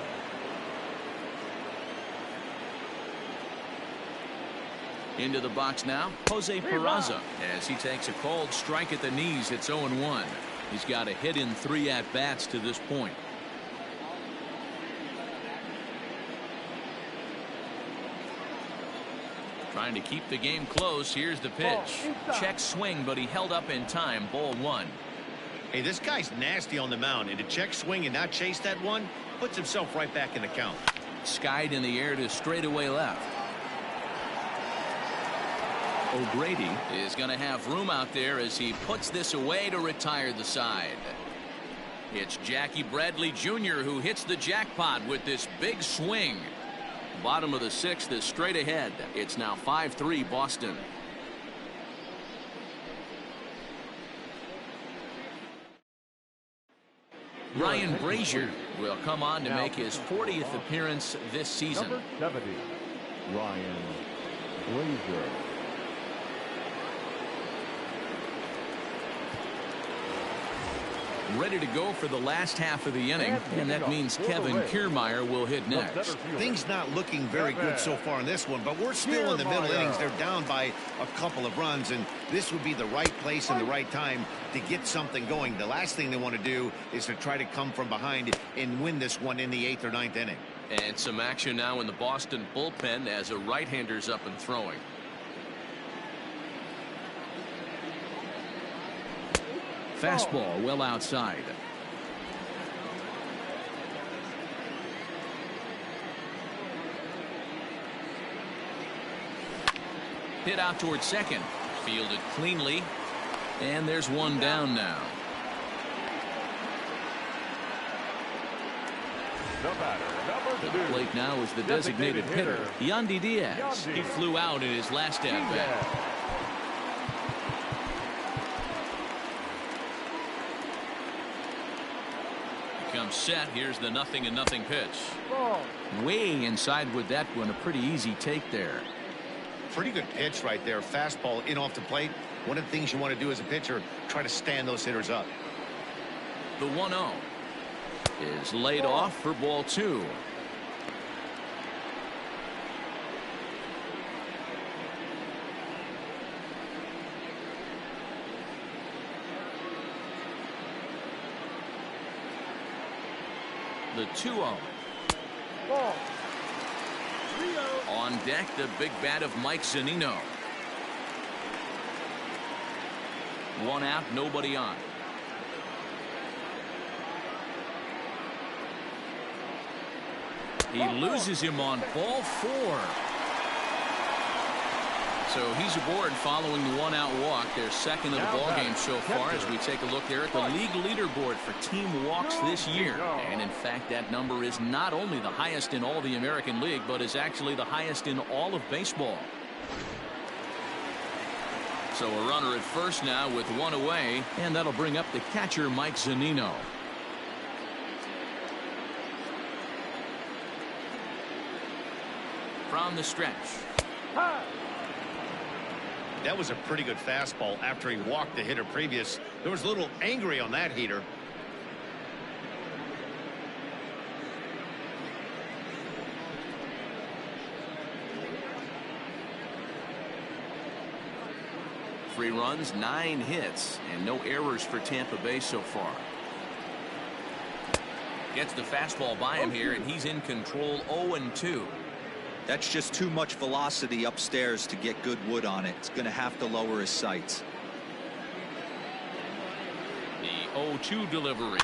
Into the box now, Jose Peraza, as he takes a called strike at the knees. It's 0-1. He's got a hit in 3 at-bats to this point. Trying to keep the game close. Here's the pitch. Check swing, but he held up in time. Ball 1. Hey, this guy's nasty on the mound, and to check swing and not chase that one puts himself right back in the count. Skied in the air to straightaway left. O'Grady is going to have room out there as he puts this away to retire the side. It's Jackie Bradley Jr. who hits the jackpot with this big swing. Bottom of the 6th is straight ahead. It's now 5-3 Boston. Ryan Brazier will come on to make his 40th appearance this season. Number 70, Ryan Brazier. ready to go for the last half of the inning, and that means Kevin Kiermaier will hit next. Things not looking very good so far in this one, but we're still in the middle innings. They're down by a couple of runs, and this would be the right place and the right time to get something going. The last thing they want to do is to try to come from behind and win this one in the 8th or 9th inning. And some action now in the Boston bullpen as a right-hander's up and throwing. Fastball well outside. Hit out towards second. Fielded cleanly. And there's one down now. To the plate now is the designated hitter, Yandy Diaz. He flew out in his last at-bat. Comes set. Here's the 0-0 pitch. Way inside with that one. A pretty easy take there. Pretty good pitch right there. Fastball in off the plate. One of the things you want to do as a pitcher, try to stand those hitters up. The 1-0 is laid off for ball 2. The 2-0. On deck, the big bat of Mike Zunino. One out, nobody on. He loses him on ball 4. So he's aboard following the one-out walk. Their second of the ball game so far as we take a look here at the league leaderboard for team walks this year. And in fact, that number is not only the highest in all the American League, but is actually the highest in all of baseball. So a runner at first now with one away, and that'll bring up the catcher, Mike Zunino. From the stretch. That was a pretty good fastball after he walked the hitter previous. There was a little angry on that heater. Three runs, 9 hits, and no errors for Tampa Bay so far. Gets the fastball by him here, and he's in control. 0-2. That's just too much velocity upstairs to get good wood on it. It's going to have to lower his sights. The 0-2 delivery.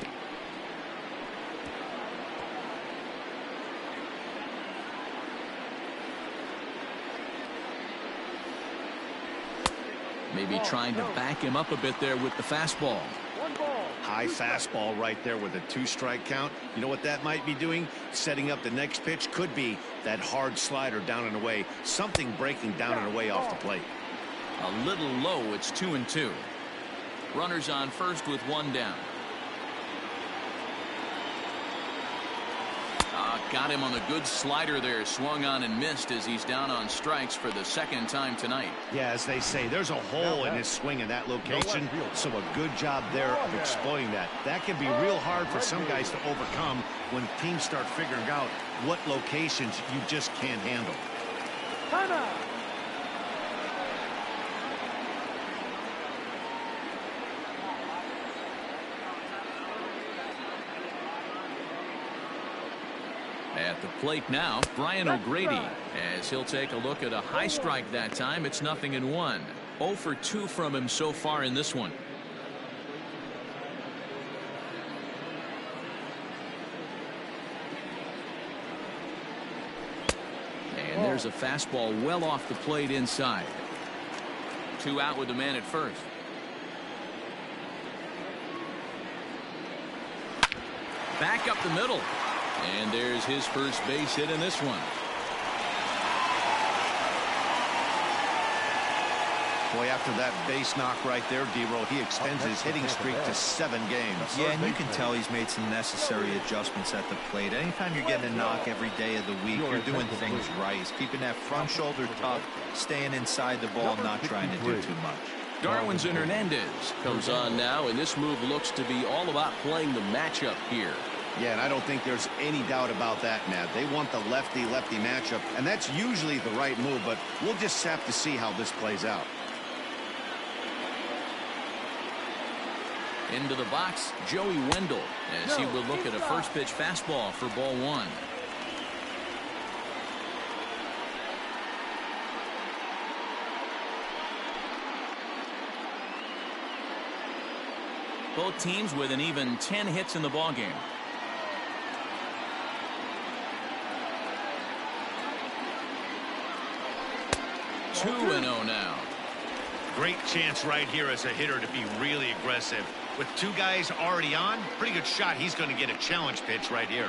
Maybe trying to back him up a bit there with the fastball. High fastball right there with a 2-strike count. You know what that might be doing? Setting up the next pitch. Could be that hard slider down and away. Something breaking down and away off the plate. A little low. It's 2-2. Runners on first with one down. Got him on a good slider there. Swung on and missed as he's down on strikes for the second time tonight. Yeah, as they say, there's a hole in his swing in that location. So a good job there of exploiting that. That can be real hard for some guys to overcome when teams start figuring out what locations you just can't handle. Timeout. At the plate now, Brian O'Grady, as he'll take a look at a high strike that time. It's 0-1. 0 for 2 from him so far in this one. And there's a fastball well off the plate inside. 2 out with the man at first. Back up the middle. And there's his first base hit in this one. Boy, after that base knock right there, D-Roll, he extends his hitting streak to 7 games. Yeah, and you can tell he's made some necessary adjustments at the plate. Anytime you're getting a knock every day of the week, you're doing things right. He's keeping that front shoulder tucked, staying inside the ball, not trying to do too much. Darwin's and Hernandez Comes on now, and this move looks to be all about playing the matchup here. Yeah, and I don't think there's any doubt about that, Matt. They want the lefty-lefty matchup, and that's usually the right move, but we'll just have to see how this plays out. Into the box, Joey Wendell, as he will look at a first pitch fastball for ball one. Both teams with an even 10 hits in the ballgame. 2-0 now. Great chance right here as a hitter to be really aggressive. With two guys already on, pretty good shot. He's going to get a challenge pitch right here.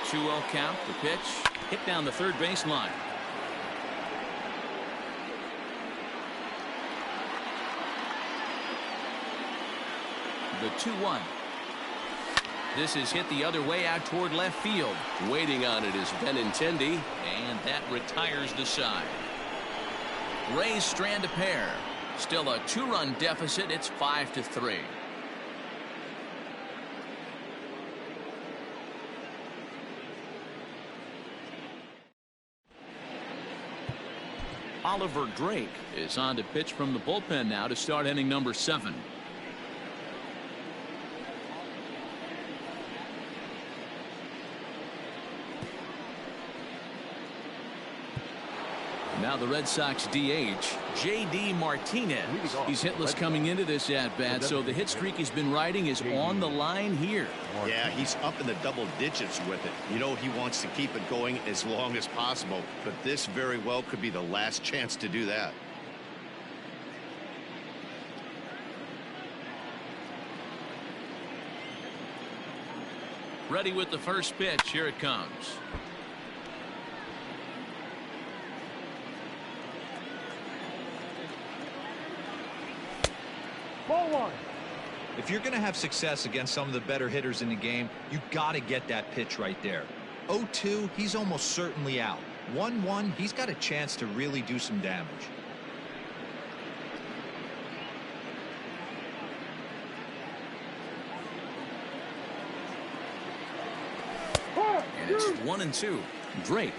Two-0 count. The pitch hit down the third baseline. The 2-1. This is hit the other way out toward left field. Waiting on it is Benintendi. And that retires the side. Rays strand a pair. Still a 2-run deficit. It's 5-3. Oliver Drake is on to pitch from the bullpen now to start inning number 7. Now the Red Sox DH, J.D. Martinez. He's hitless coming into this at-bat, so the hit streak he's been riding is on the line here. Yeah, he's up in the double digits with it. You know, he wants to keep it going as long as possible, but this very well could be the last chance to do that. Ready with the first pitch. Here it comes. Ball one. If you're going to have success against some of the better hitters in the game, you got to get that pitch right there. 0-2, he's almost certainly out. 1-1, he's got a chance to really do some damage. And it's 1-2. Drake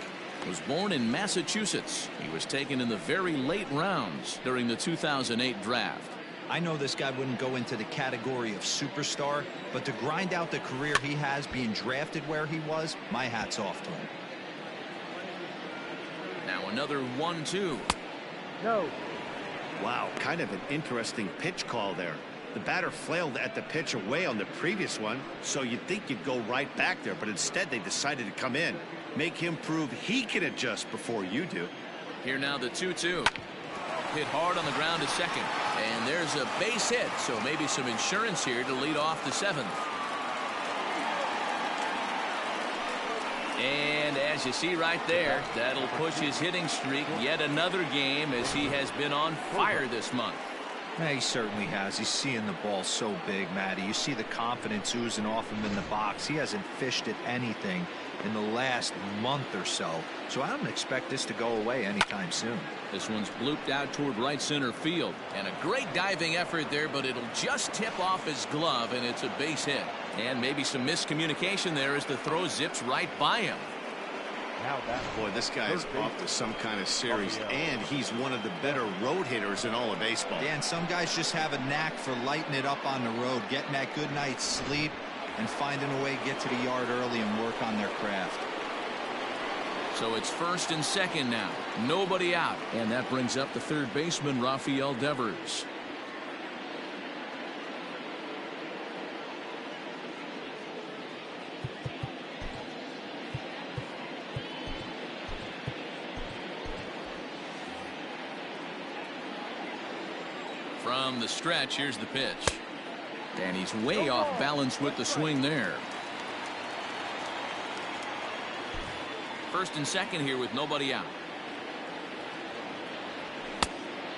was born in Massachusetts. He was taken in the very late rounds during the 2008 draft. I know this guy wouldn't go into the category of superstar, but to grind out the career he has being drafted where he was, my hat's off to him. Now another 1-2. No. Wow, kind of an interesting pitch call there. The batter flailed at the pitch away on the previous one, so you'd think you'd go right back there, but instead they decided to come in. Make him prove he can adjust before you do. Here now the 2-2. Hit hard on the ground to second. And there's a base hit, so maybe some insurance here to lead off the 7th. And as you see right there, that'll push his hitting streak yet another game as he has been on fire this month. Yeah, he certainly has. He's seeing the ball so big, Matty. You see the confidence oozing off him in the box. He hasn't fished at anything in the last month or so. So I don't expect this to go away anytime soon. This one's blooped out toward right center field. And a great diving effort there, but it'll just tip off his glove, and it's a base hit. And maybe some miscommunication there as the throw zips right by him. Boy, this guy is off to some kind of series, and he's one of the better road hitters in all of baseball. Yeah, and some guys just have a knack for lighting it up on the road, getting that good night's sleep, and finding a way to get to the yard early and work on their craft. So it's first and second now. Nobody out. And that brings up the third baseman, Rafael Devers. From the stretch, here's the pitch. And he's way off balance with the swing there. First and second here with nobody out.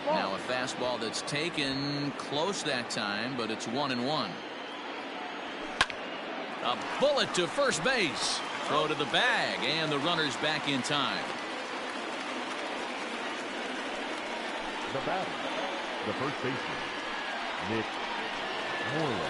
Now a fastball that's taken close that time, but it's 1-1. A bullet to first base. Throw to the bag, and the runner's back in time. The batter, the first baseman, Nick Moreland.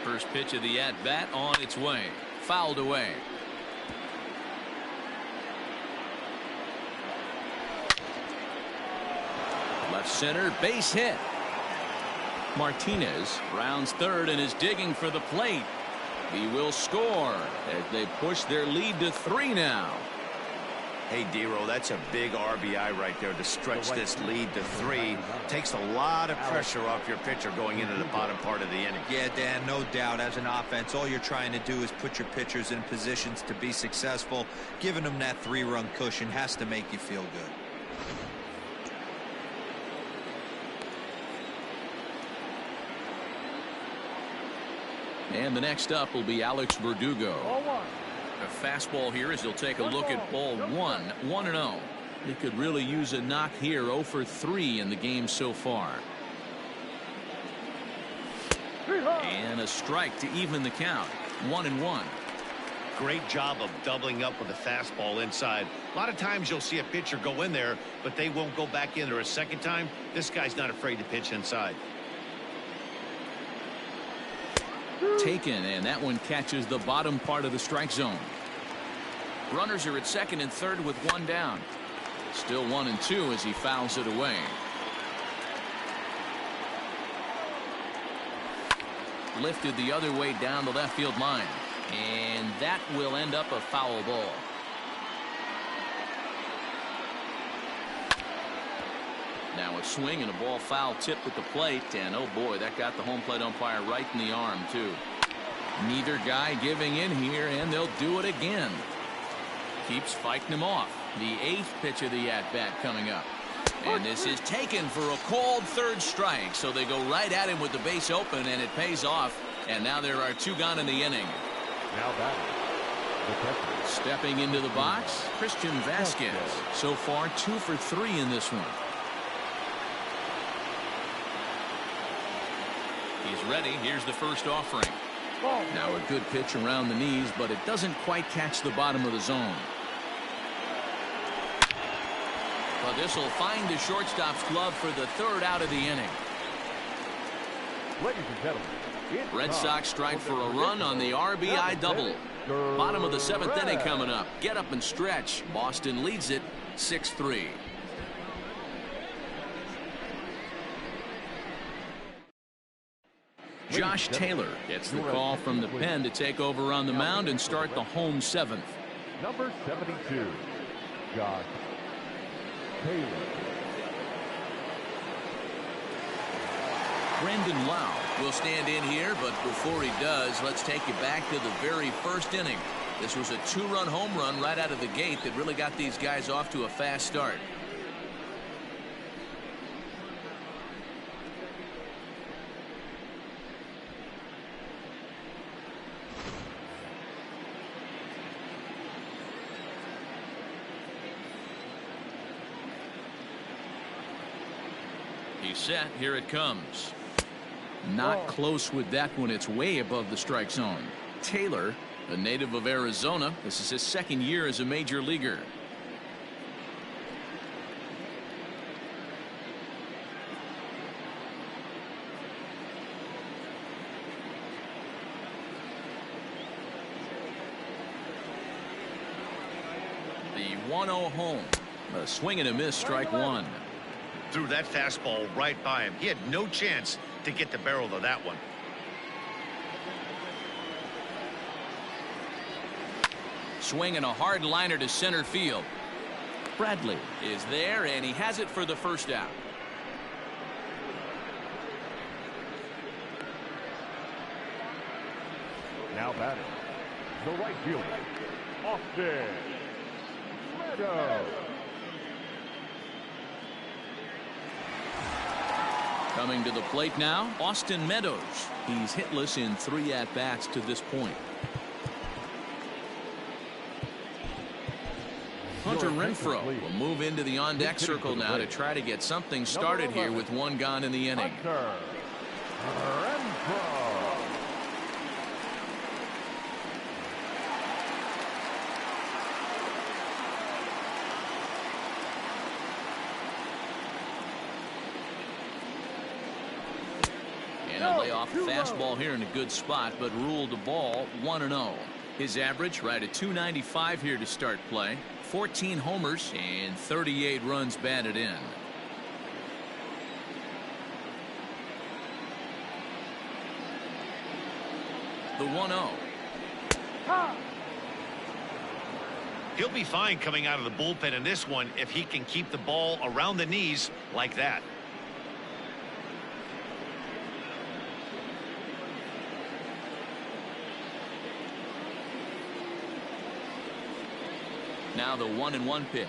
First pitch of the at-bat on its way. Fouled away. Left center, base hit. Martinez rounds third and is digging for the plate. He will score as they push their lead to 3 now. Hey, D-Row, that's a big RBI right there to stretch this lead to 3. Takes a lot of pressure off your pitcher going into the bottom part of the inning. Yeah, Dan, no doubt. As an offense, all you're trying to do is put your pitchers in positions to be successful. Giving them that 3-run cushion has to make you feel good. And the next up will be Alex Verdugo. A fastball here as he'll take a look at ball 1. 1-0. He could really use a knock here. 0 for 3 in the game so far. And a strike to even the count. 1-1. Great job of doubling up with a fastball inside. A lot of times you'll see a pitcher go in there, but they won't go back in there a second time. This guy's not afraid to pitch inside. Taken, and that one catches the bottom part of the strike zone. Runners are at second and third with 1 down. Still 1-2 as he fouls it away. Lifted the other way down the left field line, and that will end up a foul ball. Now a swing and a ball foul tipped at the plate, and oh boy, that got the home plate umpire right in the arm too. Neither guy giving in here, and they'll do it again. Keeps fighting him off. The 8th pitch of the at-bat coming up. And this is taken for a called third strike, so they go right at him with the base open, and it pays off. And now there are 2 gone in the inning. Now batting, stepping into the box, Christian Vasquez. So far 2 for 3 in this one. He's ready. Here's the first offering. Now a good pitch around the knees, but it doesn't quite catch the bottom of the zone. Well, this will find the shortstop's glove for the 3rd out of the inning. ladies and gentlemen, Red Sox strike for a run on the RBI double. Bottom of the 7th inning coming up. Get up and stretch. Boston leads it 6-3. Josh Taylor gets the call from the pen to take over on the mound and start the home 7th. Number 72, Josh Taylor. Brendan Lau will stand in here, but before he does, let's take you back to the very first inning. This was a 2-run home run right out of the gate that really got these guys off to a fast start. He's set. Here it comes. Not close with that one. It's way above the strike zone. Taylor, a native of Arizona. This is his 2nd year as a major leaguer. The 1-0 home. A swing and a miss, strike 1. Threw that fastball right by him. He had no chance to get the barrel of that one. Swing and a hard liner to center field. Bradley is there, and he has it for the first out. Now batting, the right fielder, Austin Meadows. Coming to the plate now, Austin Meadows. He's hitless in 3 at-bats to this point. Hunter Renfroe will move into the on-deck circle now to try to get something started here with 1 gone in the inning. Hunter Renfroe. And a layoff fastball here in a good spot, but ruled a ball 1-0. His average right at .295 here to start play. 14 homers and 38 runs batted in. The 1-0. He'll be fine coming out of the bullpen in this one if he can keep the ball around the knees like that. Now the 1-1 pitch.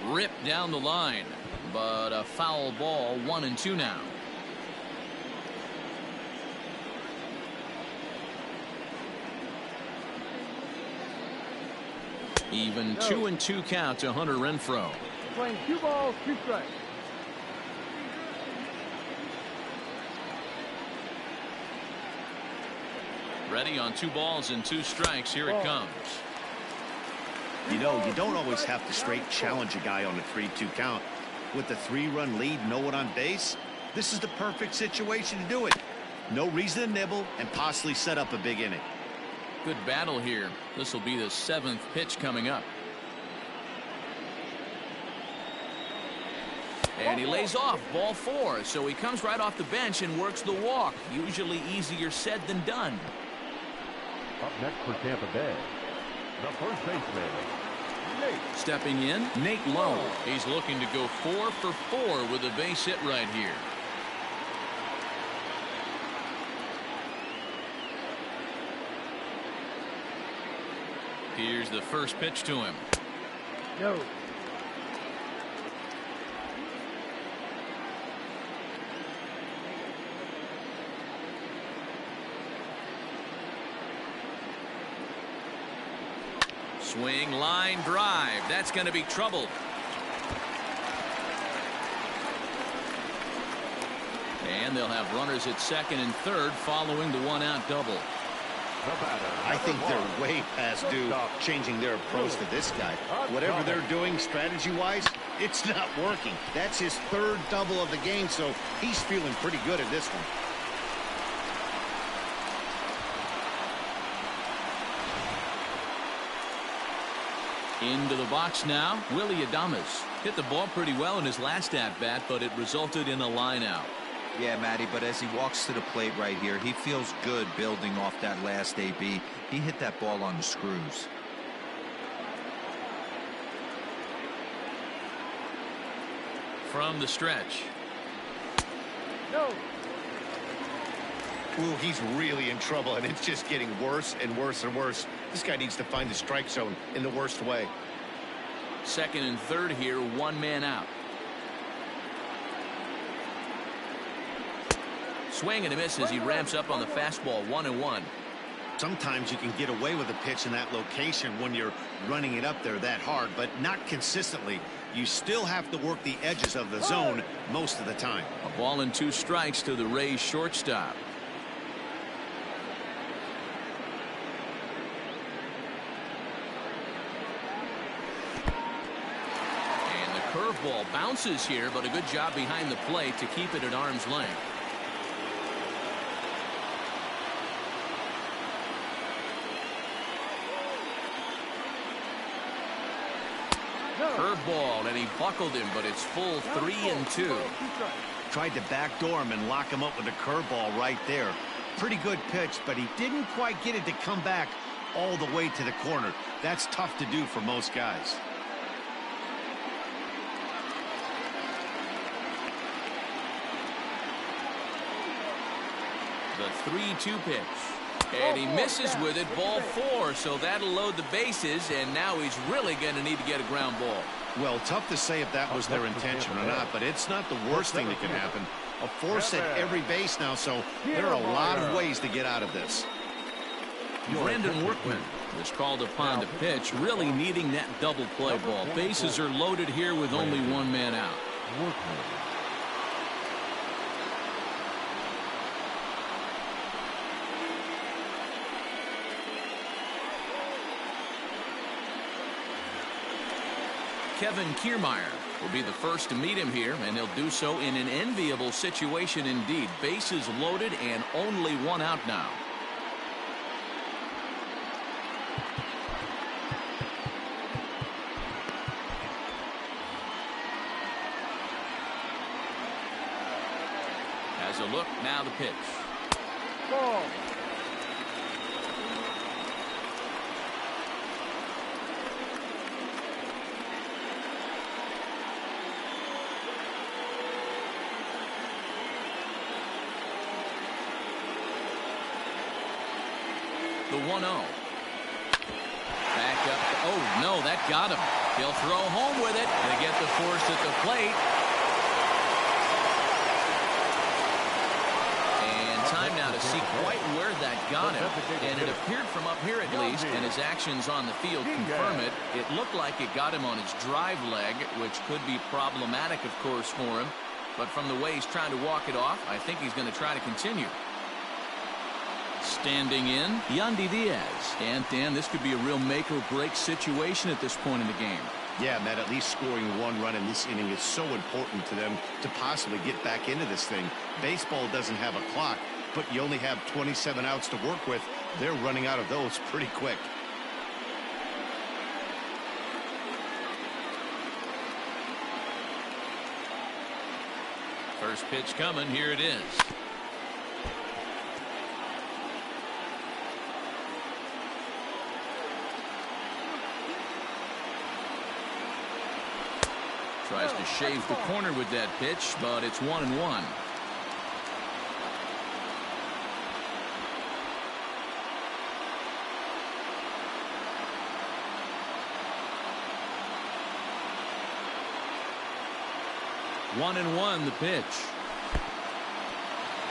Ripped down the line, but a foul ball. 1-2 now. Even 2-2 count to Hunter Renfroe. Playing 2 balls, 2 strikes. Ready on 2 balls and 2 strikes. Here it comes. You know, you don't always have to straight challenge a guy on a 3-2 count. With the 3-run lead, no one on base, this is the perfect situation to do it. No reason to nibble and possibly set up a big inning. Good battle here. This will be the 7th pitch coming up. And he lays off, ball 4. So he comes right off the bench and works the walk. Usually easier said than done. Up next for Tampa Bay, the first baseman, Nate. Stepping in, Nate Lowe. He's looking to go 4 for 4 with a base hit right here. Here's the first pitch to him. No. Swing, line drive. That's going to be trouble. And they'll have runners at second and third following the 1-out double. I think they're way past due changing their approach to this guy. Whatever they're doing strategy-wise, it's not working. That's his 3rd double of the game, so he's feeling pretty good at this one. Into the box now, Willie Adames. Hit the ball pretty well in his last at-bat, but it resulted in a line-out. Yeah, Matty, but as he walks to the plate right here, he feels good building off that last AB. He hit that ball on the screws. From the stretch. No. Ooh, he's really in trouble, and it's just getting worse and worse and worse. This guy needs to find the strike zone in the worst way. Second and third here, 1 man out. Swing and a miss as he ramps up on the fastball. 1-1. Sometimes you can get away with a pitch in that location when you're running it up there that hard, but not consistently. You still have to work the edges of the zone most of the time. A ball and 2 strikes to the Rays shortstop. And the curveball bounces here, but a good job behind the plate to keep it at arm's length. Curveball, and he buckled him, but it's full 3-2. Tried to backdoor him and lock him up with a curveball right there. Pretty good pitch, but he didn't quite get it to come back all the way to the corner. That's tough to do for most guys. The 3-2 pitch. And he misses with it, ball 4, so that'll load the bases, and now he's really going to need to get a ground ball. Well, tough to say if that was their intention or not, but it's not the worst thing that can happen. A force at every base now, so there are a lot of ways to get out of this. Brandon Workman was called upon to pitch, really needing that double play ball. Bases are loaded here with only one man out. Kevin Kiermaier will be the first to meet him here, and he'll do so in an enviable situation indeed. Bases loaded and only one out now. Has a look, now the pitch. Ball. The 1-0. Back up. Oh, no, that got him. He'll throw home with it to get the force at the plate. And time now to see quite where that got him. And it appeared from up here at least, and his actions on the field confirm it. It looked like it got him on his drive leg, which could be problematic, of course, for him. But from the way he's trying to walk it off, I think he's going to try to continue. Standing in, Yandy Diaz. And, Dan, this could be a real make-or-break situation at this point in the game. Yeah, Matt, at least scoring one run in this inning is so important to them to possibly get back into this thing. Baseball doesn't have a clock, but you only have 27 outs to work with. They're running out of those pretty quick. First pitch coming. Here it is. Tries to shave the corner with that pitch, but it's 1-1. One and one, the pitch.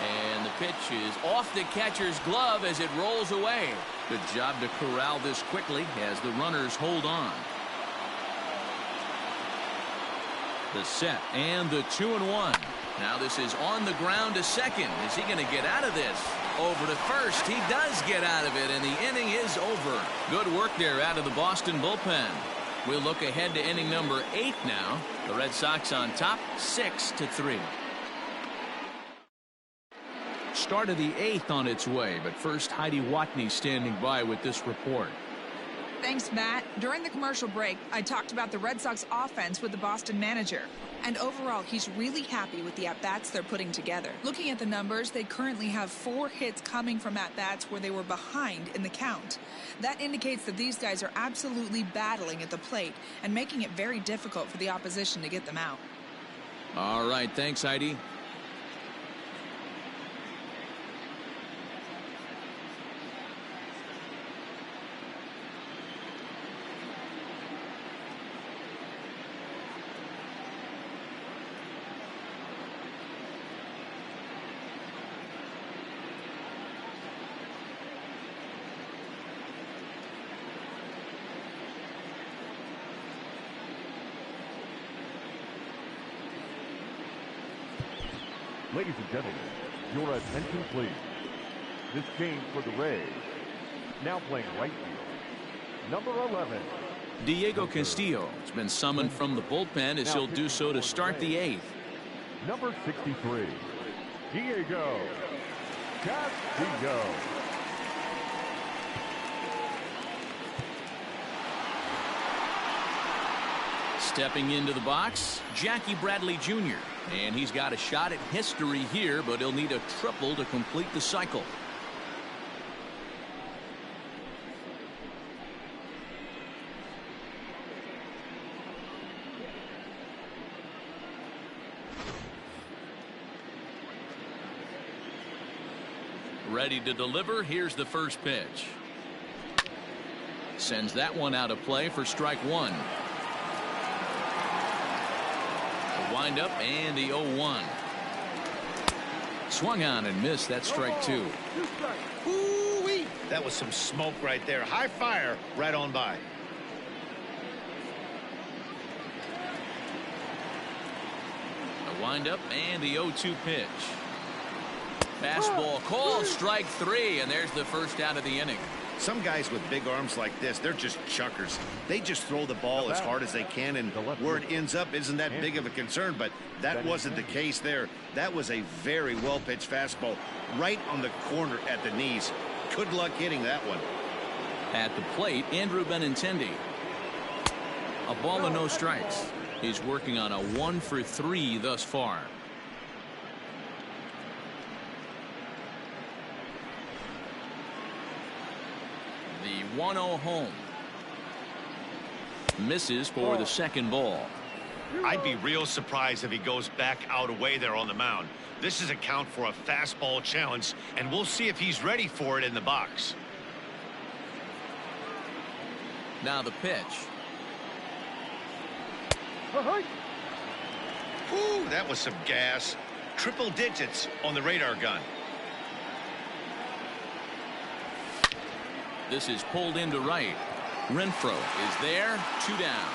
And the pitch is off the catcher's glove as it rolls away. Good job to corral this quickly as the runners hold on. The set and the 2-1. Now this is on the ground to second. Is he going to get out of this? Over to first. He does get out of it, and the inning is over. Good work there out of the Boston bullpen. We'll look ahead to inning number 8 now. The Red Sox on top 6-3. Start of the 8th on its way, but first Heidi Watney standing by with this report. Thanks, Matt. During the commercial break, I talked about the Red Sox offense with the Boston manager. And overall, he's really happy with the at-bats they're putting together. Looking at the numbers, they currently have 4 hits coming from at-bats where they were behind in the count. That indicates that these guys are absolutely battling at the plate and making it very difficult for the opposition to get them out. All right, thanks, Heidi. Ladies and gentlemen, your attention please. This game for the Rays. Now playing right field, number 11. Diego Castillo has been summoned from the bullpen as he'll do so to start the 8th. Number 63, Diego Castillo. Stepping into the box, Jackie Bradley Jr. And he's got a shot at history here, but he'll need a triple to complete the cycle. Ready to deliver. Here's the first pitch. Sends that one out of play for strike 1. The windup and the 0-1. Swung on and missed. That strike two. Ooh-wee. That was some smoke right there. High fire right on by. A windup and the 0-2 pitch. Fastball called strike three, and there's the first out of the inning. Some guys with big arms like this, they're just chuckers. They just throw the ball as hard as they can, and where it ends up isn't that big of a concern, but that wasn't the case there. That was a very well-pitched fastball right on the corner at the knees. Good luck hitting that one. At the plate, Andrew Benintendi. A ball and no strikes. He's working on a 1-for-3 thus far. The 1-0 home. Misses for the second ball. I'd be real surprised if he goes back out away there on the mound. This is a count for a fastball challenge, and we'll see if he's ready for it in the box. Now the pitch. Ooh, that was some gas. Triple digits on the radar gun. This is pulled into right. Renfroe is there. 2 down.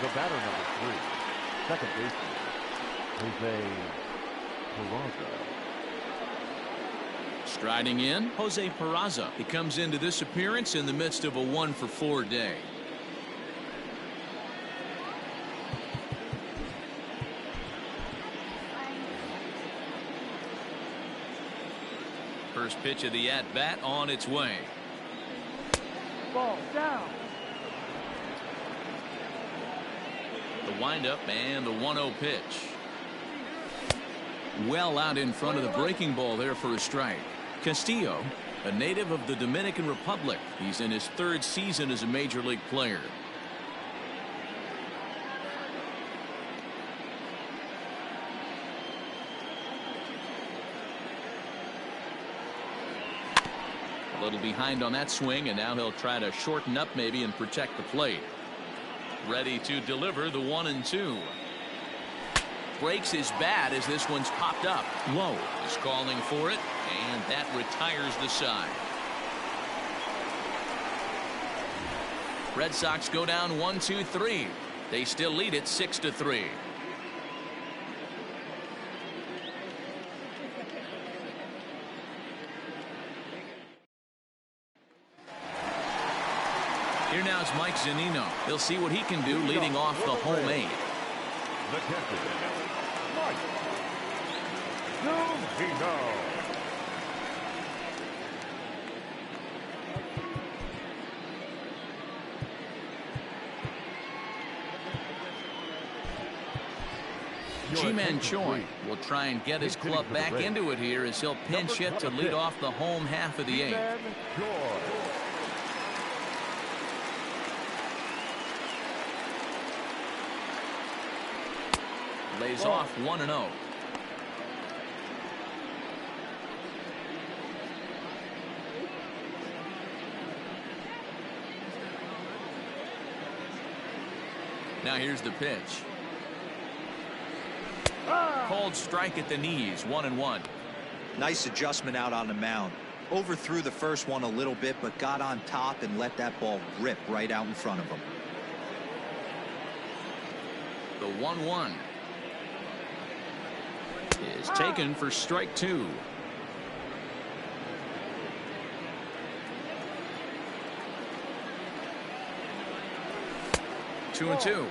The batter number 3, second baseman, Jose Peraza. Striding in, Jose Peraza. He comes into this appearance in the midst of a 1-for-4 day. First pitch of the at-bat on its way. Ball down. The windup and the 1-0 pitch. Well out in front of the breaking ball there for a strike. Castillo, a native of the Dominican Republic. He's in his 3rd season as a major league player. A little behind on that swing, and now he'll try to shorten up maybe and protect the plate. Ready to deliver the 1-2. Breaks his bat as this one's popped up. Low is calling for it, and that retires the side. Red Sox go down 1-2-3. They still lead it 6-3. Here now is Mike Zunino. He'll see what he can do leading off the home 8. The catcher, Mike Zunino. G-Man Choi will try and get his club back into it here as he'll pinch hit to lead off the home half of the 8th. Lays off 1-0. Now here's the pitch. Called strike at the knees. 1-1. Nice adjustment out on the mound. Overthrew the first one a little bit, but got on top and let that ball rip right out in front of him. The 1-1 is taken for strike 2. Two and 2.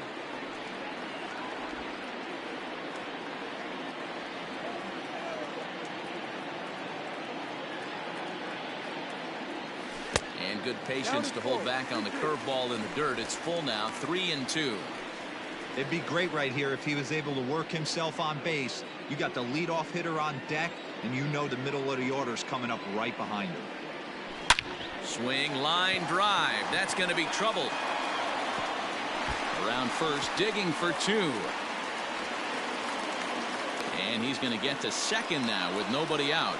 And good patience to hold back on the curveball in the dirt. It's full now. 3-2. It'd be great right here if he was able to work himself on base. You got the leadoff hitter on deck, and you know the middle of the order's coming up right behind him. Swing, line drive. That's going to be trouble. Around first, digging for 2. And he's going to get to second now with nobody out.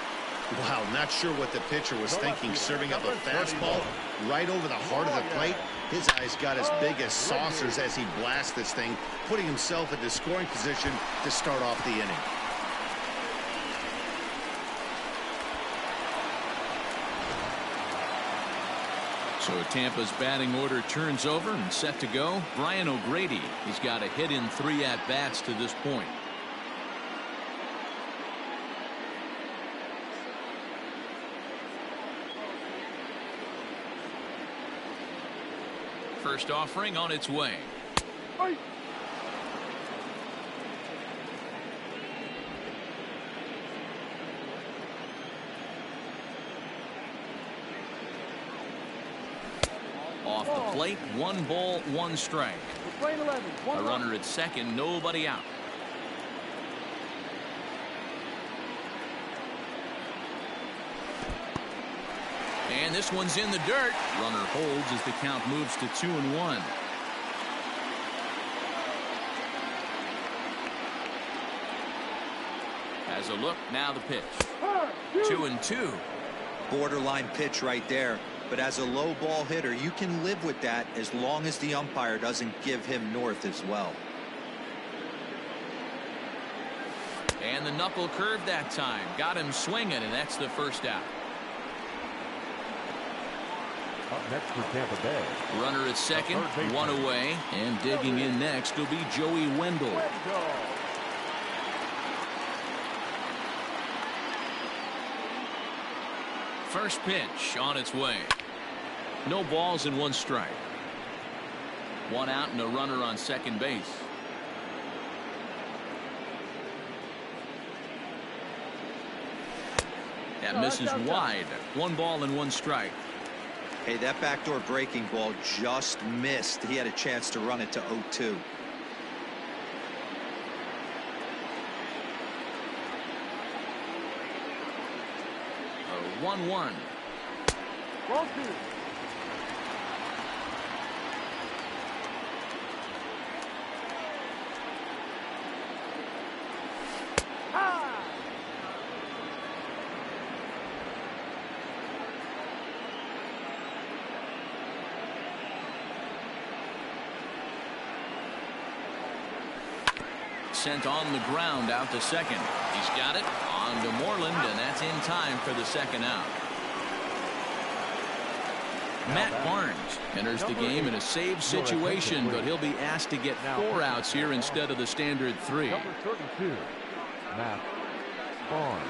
Wow, not sure what the pitcher was thinking, serving up a fastball right over the heart of the plate. His eyes got as big as saucers as he blasts this thing, putting himself into scoring position to start off the inning. So Tampa's batting order turns over and set to go. Brian O'Grady, he's got a hit in 3 at-bats to this point. First offering on its way. Off the plate, 1 ball, 1 strike. A runner at second, nobody out. And this one's in the dirt. Runner holds as the count moves to 2-1. As a look, now the pitch. 2-2. Borderline pitch right there. But as a low ball hitter, you can live with that as long as the umpire doesn't give him north as well. And the knuckle curve that time. Got him swinging, and that's the first out. Up next for Tampa Bay. Runner at second, 1 away. And digging in next will be Joey Wendell. First pitch on its way. No balls and 1 strike. 1 out and a runner on second base. That misses wide. 1 ball and 1 strike. Hey, that backdoor breaking ball just missed. He had a chance to run it to 0-2. A 1-1. Ball 2. Sent on the ground out to second. He's got it on to Moreland, and that's in time for the second out. Matt Barnes enters the game in a save situation, but he'll be asked to get 4 outs here instead of the standard 3. Number 32, Matt Barnes.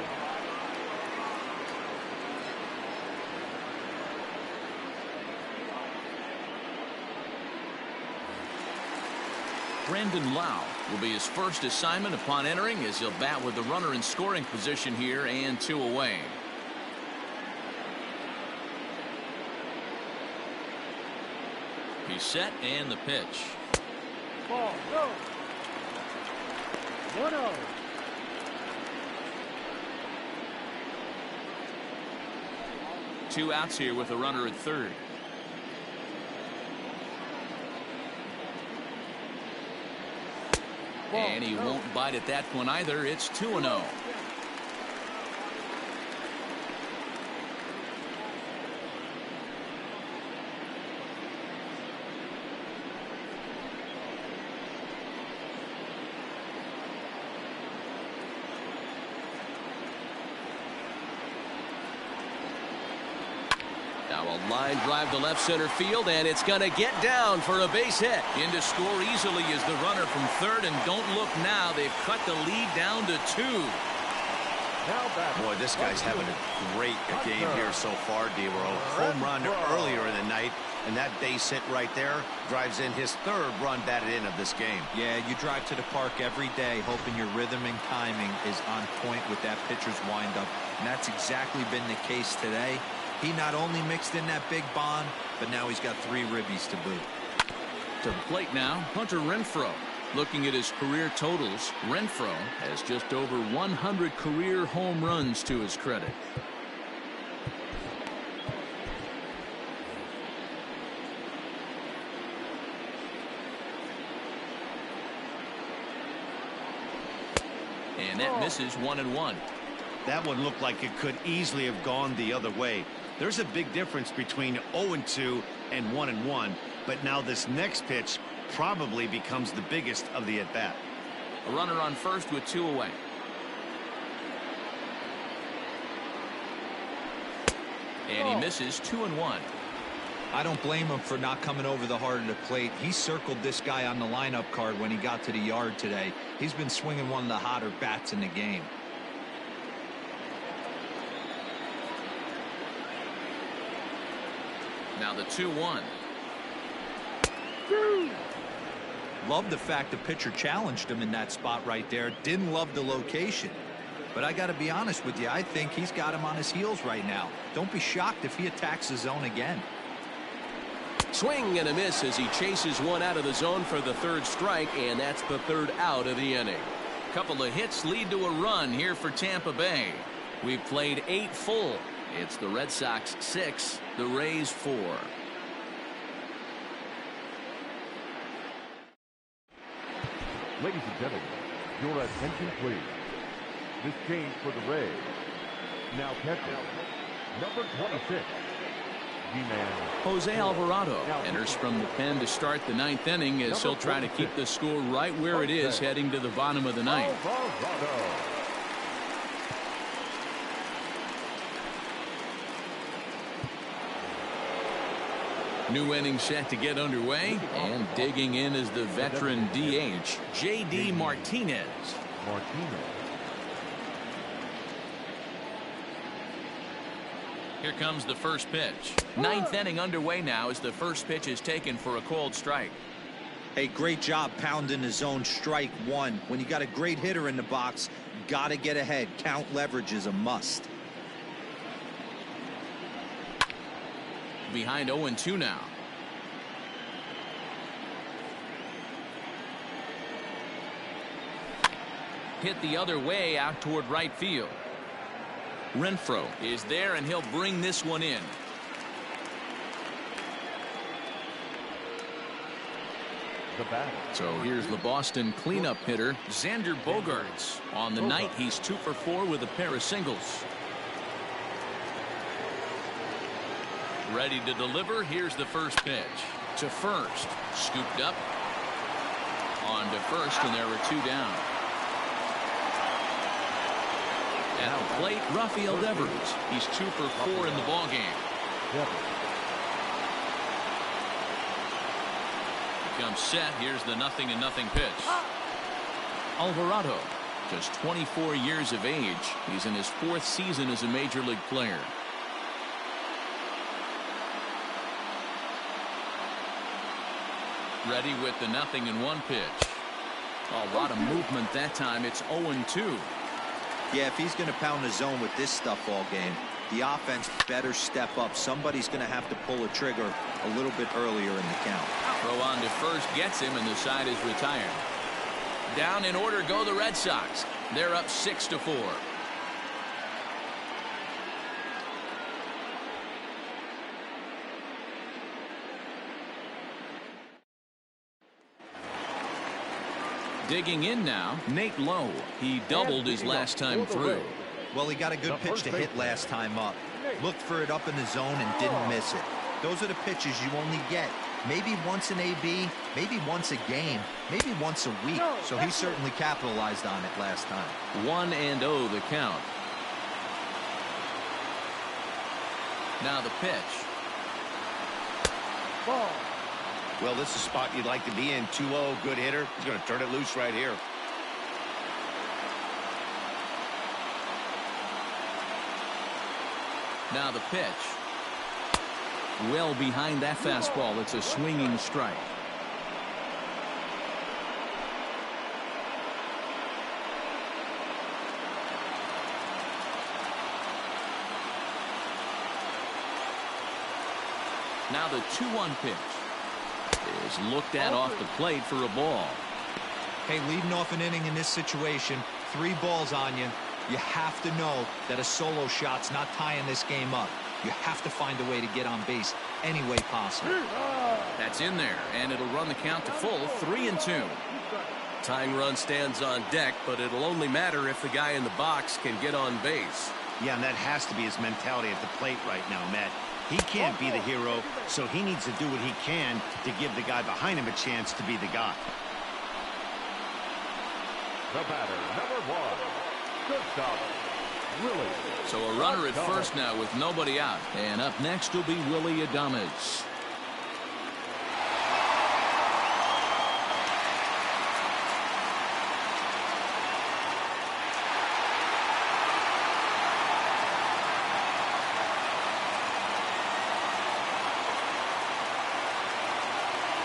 Brandon Lau will be his first assignment upon entering, as he'll bat with the runner in scoring position here and 2 away. He's set, and the pitch. Ball, go. 1-0. Two outs here with a runner at third. And he won't bite at that one either. It's 2-0. Now a line drive to left center field, and it's going to get down for a base hit. In to score easily is the runner from third, and don't look now. They've cut the lead down to 2. Boy, this guy's having a great game here so far, D-Row. Home run earlier in the night, and that base hit right there drives in his 3rd run batted in of this game. Yeah, you drive to the park every day hoping your rhythm and timing is on point with that pitcher's windup, and that's exactly been the case today. He not only mixed in that big bond, but now he's got 3 ribbies to boot. To the plate now, Hunter Renfroe. Looking at his career totals, Renfroe has just over 100 career home runs to his credit. And that misses 1-1. That one looked like it could easily have gone the other way. There's a big difference between 0-2 and 1-1, but now this next pitch probably becomes the biggest of the at-bat. A runner on first with 2 away. And he misses 2-1. I don't blame him for not coming over the heart of the plate. He circled this guy on the lineup card when he got to the yard today. He's been swinging one of the hotter bats in the game. Now the 2-1. Love the fact the pitcher challenged him in that spot right there. Didn't love the location. But I got to be honest with you, I think he's got him on his heels right now. Don't be shocked if he attacks the zone again. Swing and a miss as he chases one out of the zone for the 3rd strike, and that's the 3rd out of the inning. Couple of hits lead to a run here for Tampa Bay. We've played 8 full. It's the Red Sox 6, the Rays 4. Ladies and gentlemen, your attention please. This change for the Rays. Now catching number 26. Jose Alvarado enters from the pen to start the 9th inning as he'll try to keep the score right where it is heading to the bottom of the 9th. New inning set to get underway, and digging in is the veteran DH, J.D. Martinez. Here comes the first pitch. 9th inning underway now as the first pitch is taken for a called strike. Hey, great job pounding the zone. Strike 1. When you got a great hitter in the box, got to get ahead. Count leverage is a must. Behind 0-2 now. Hit the other way out toward right field. Renfroe is there, and he'll bring this one in. So here's the Boston cleanup hitter, Xander Bogaerts. On the night, he's 2 for 4 with a pair of singles. Ready to deliver. Here's the first pitch. To first. Scooped up. On to first, and there were 2 down. At the plate, Rafael Devers. He's 2 for 4 in the ballgame. Comes set. Here's the 0-0 pitch. Alvarado, just 24 years of age. He's in his 4th season as a major league player. Ready with the 0-1 pitch. A lot of movement that time. It's 0-2. Yeah, if he's going to pound the zone with this stuff all game, the offense better step up. Somebody's going to have to pull a trigger a little bit earlier in the count. Throw on to first gets him, and the side is retired. Down in order go the Red Sox. They're up 6-4. Digging in now, Nate Lowe. He doubled his last time through. Well, he got a good pitch to hit last time up. Looked for it up in the zone and didn't miss it. Those are the pitches you only get maybe once in AB, maybe once a game, maybe once a week. So he certainly capitalized on it last time. 1-0 the count. Now the pitch. Ball. Well, this is a spot you'd like to be in. 2-0, good hitter. He's going to turn it loose right here. Now the pitch. Well behind that fastball. It's a swinging strike. Now the 2-1 pitch is looked at off the plate for a ball. Hey, leading off an inning in this situation, 3 balls on you. You have to know that a solo shot's not tying this game up. You have to find a way to get on base any way possible. That's in there, and it'll run the count to full 3-2. Tying run stands on deck, but it'll only matter if the guy in the box can get on base. Yeah, and that has to be his mentality at the plate right now, Matt. He can't be the hero, so he needs to do what he can to give the guy behind him a chance to be the guy. The batter, number 1. Good stop, Willie. So a runner at first now with nobody out. And up next will be Willie Adames.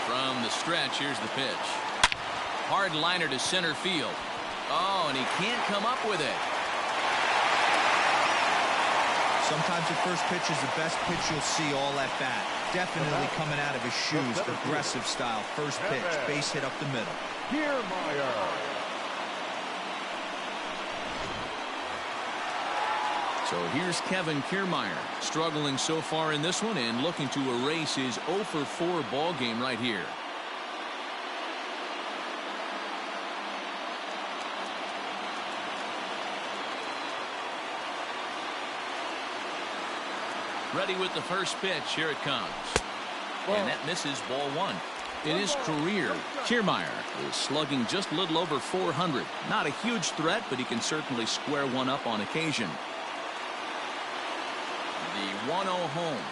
From the stretch, here's the pitch. Hard liner to center field. Oh, and he can't come up with it. Sometimes the first pitch is the best pitch you'll see all at bat. Definitely coming out of his shoes. Aggressive style. First pitch. Base hit up the middle. Kiermaier. So here's Kevin Kiermaier, struggling so far in this one and looking to erase his 0 for 4 ball game right here. Ready with the first pitch. Here it comes. And that misses ball 1. In his career, Kiermaier is slugging just a little over 400. Not a huge threat, but he can certainly square one up on occasion. The 1-0 home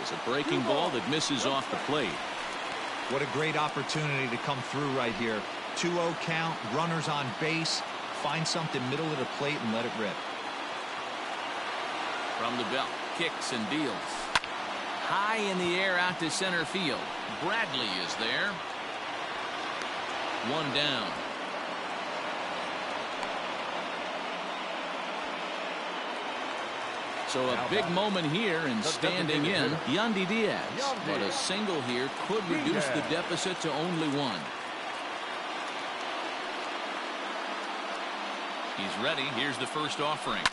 is a breaking ball that misses off the plate. What a great opportunity to come through right here. 2-0 count, runners on base. Find something middle of the plate and let it rip. From the belt, kicks and deals. High in the air out to center field. Bradley is there. 1 down. So a big moment here and standing in Yandy Diaz. But a single here could reduce the deficit to only 1. He's ready. Here's the first offering.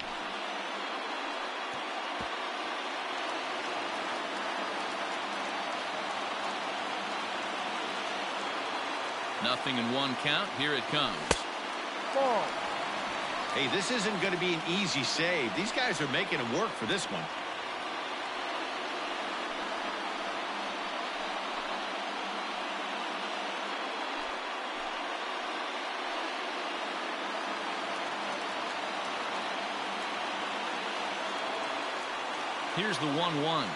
Nothing in 1 count. Here it comes. Ball. Hey, this isn't going to be an easy save. These guys are making him work for this one. Here's the 1-1.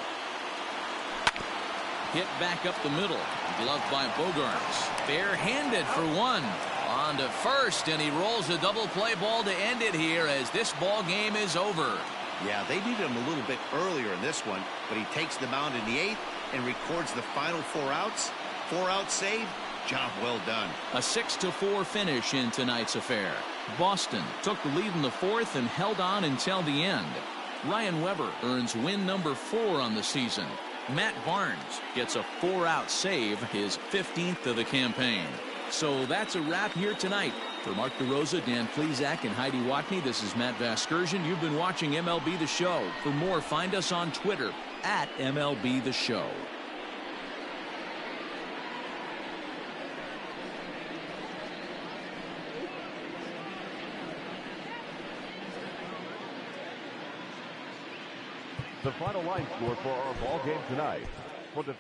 Hit back up the middle. Gloved by Bogarts. Barehanded for 1. On to first, and he rolls a double play ball to end it here as this ball game is over. Yeah, they needed him a little bit earlier in this one, but he takes the mound in the 8th and records the final 4 outs. 4-out save. Job well done. A 6-4 finish in tonight's affair. Boston took the lead in the 4th and held on until the end. Ryan Weber earns win number 4 on the season. Matt Barnes gets a 4-out save, his 15th of the campaign. So that's a wrap here tonight. For Mark DeRosa, Dan Plesac, and Heidi Watney, this is Matt Vasgersian. You've been watching MLB The Show. For more, find us on Twitter at MLB The Show. The final line score for our ball game tonight. For the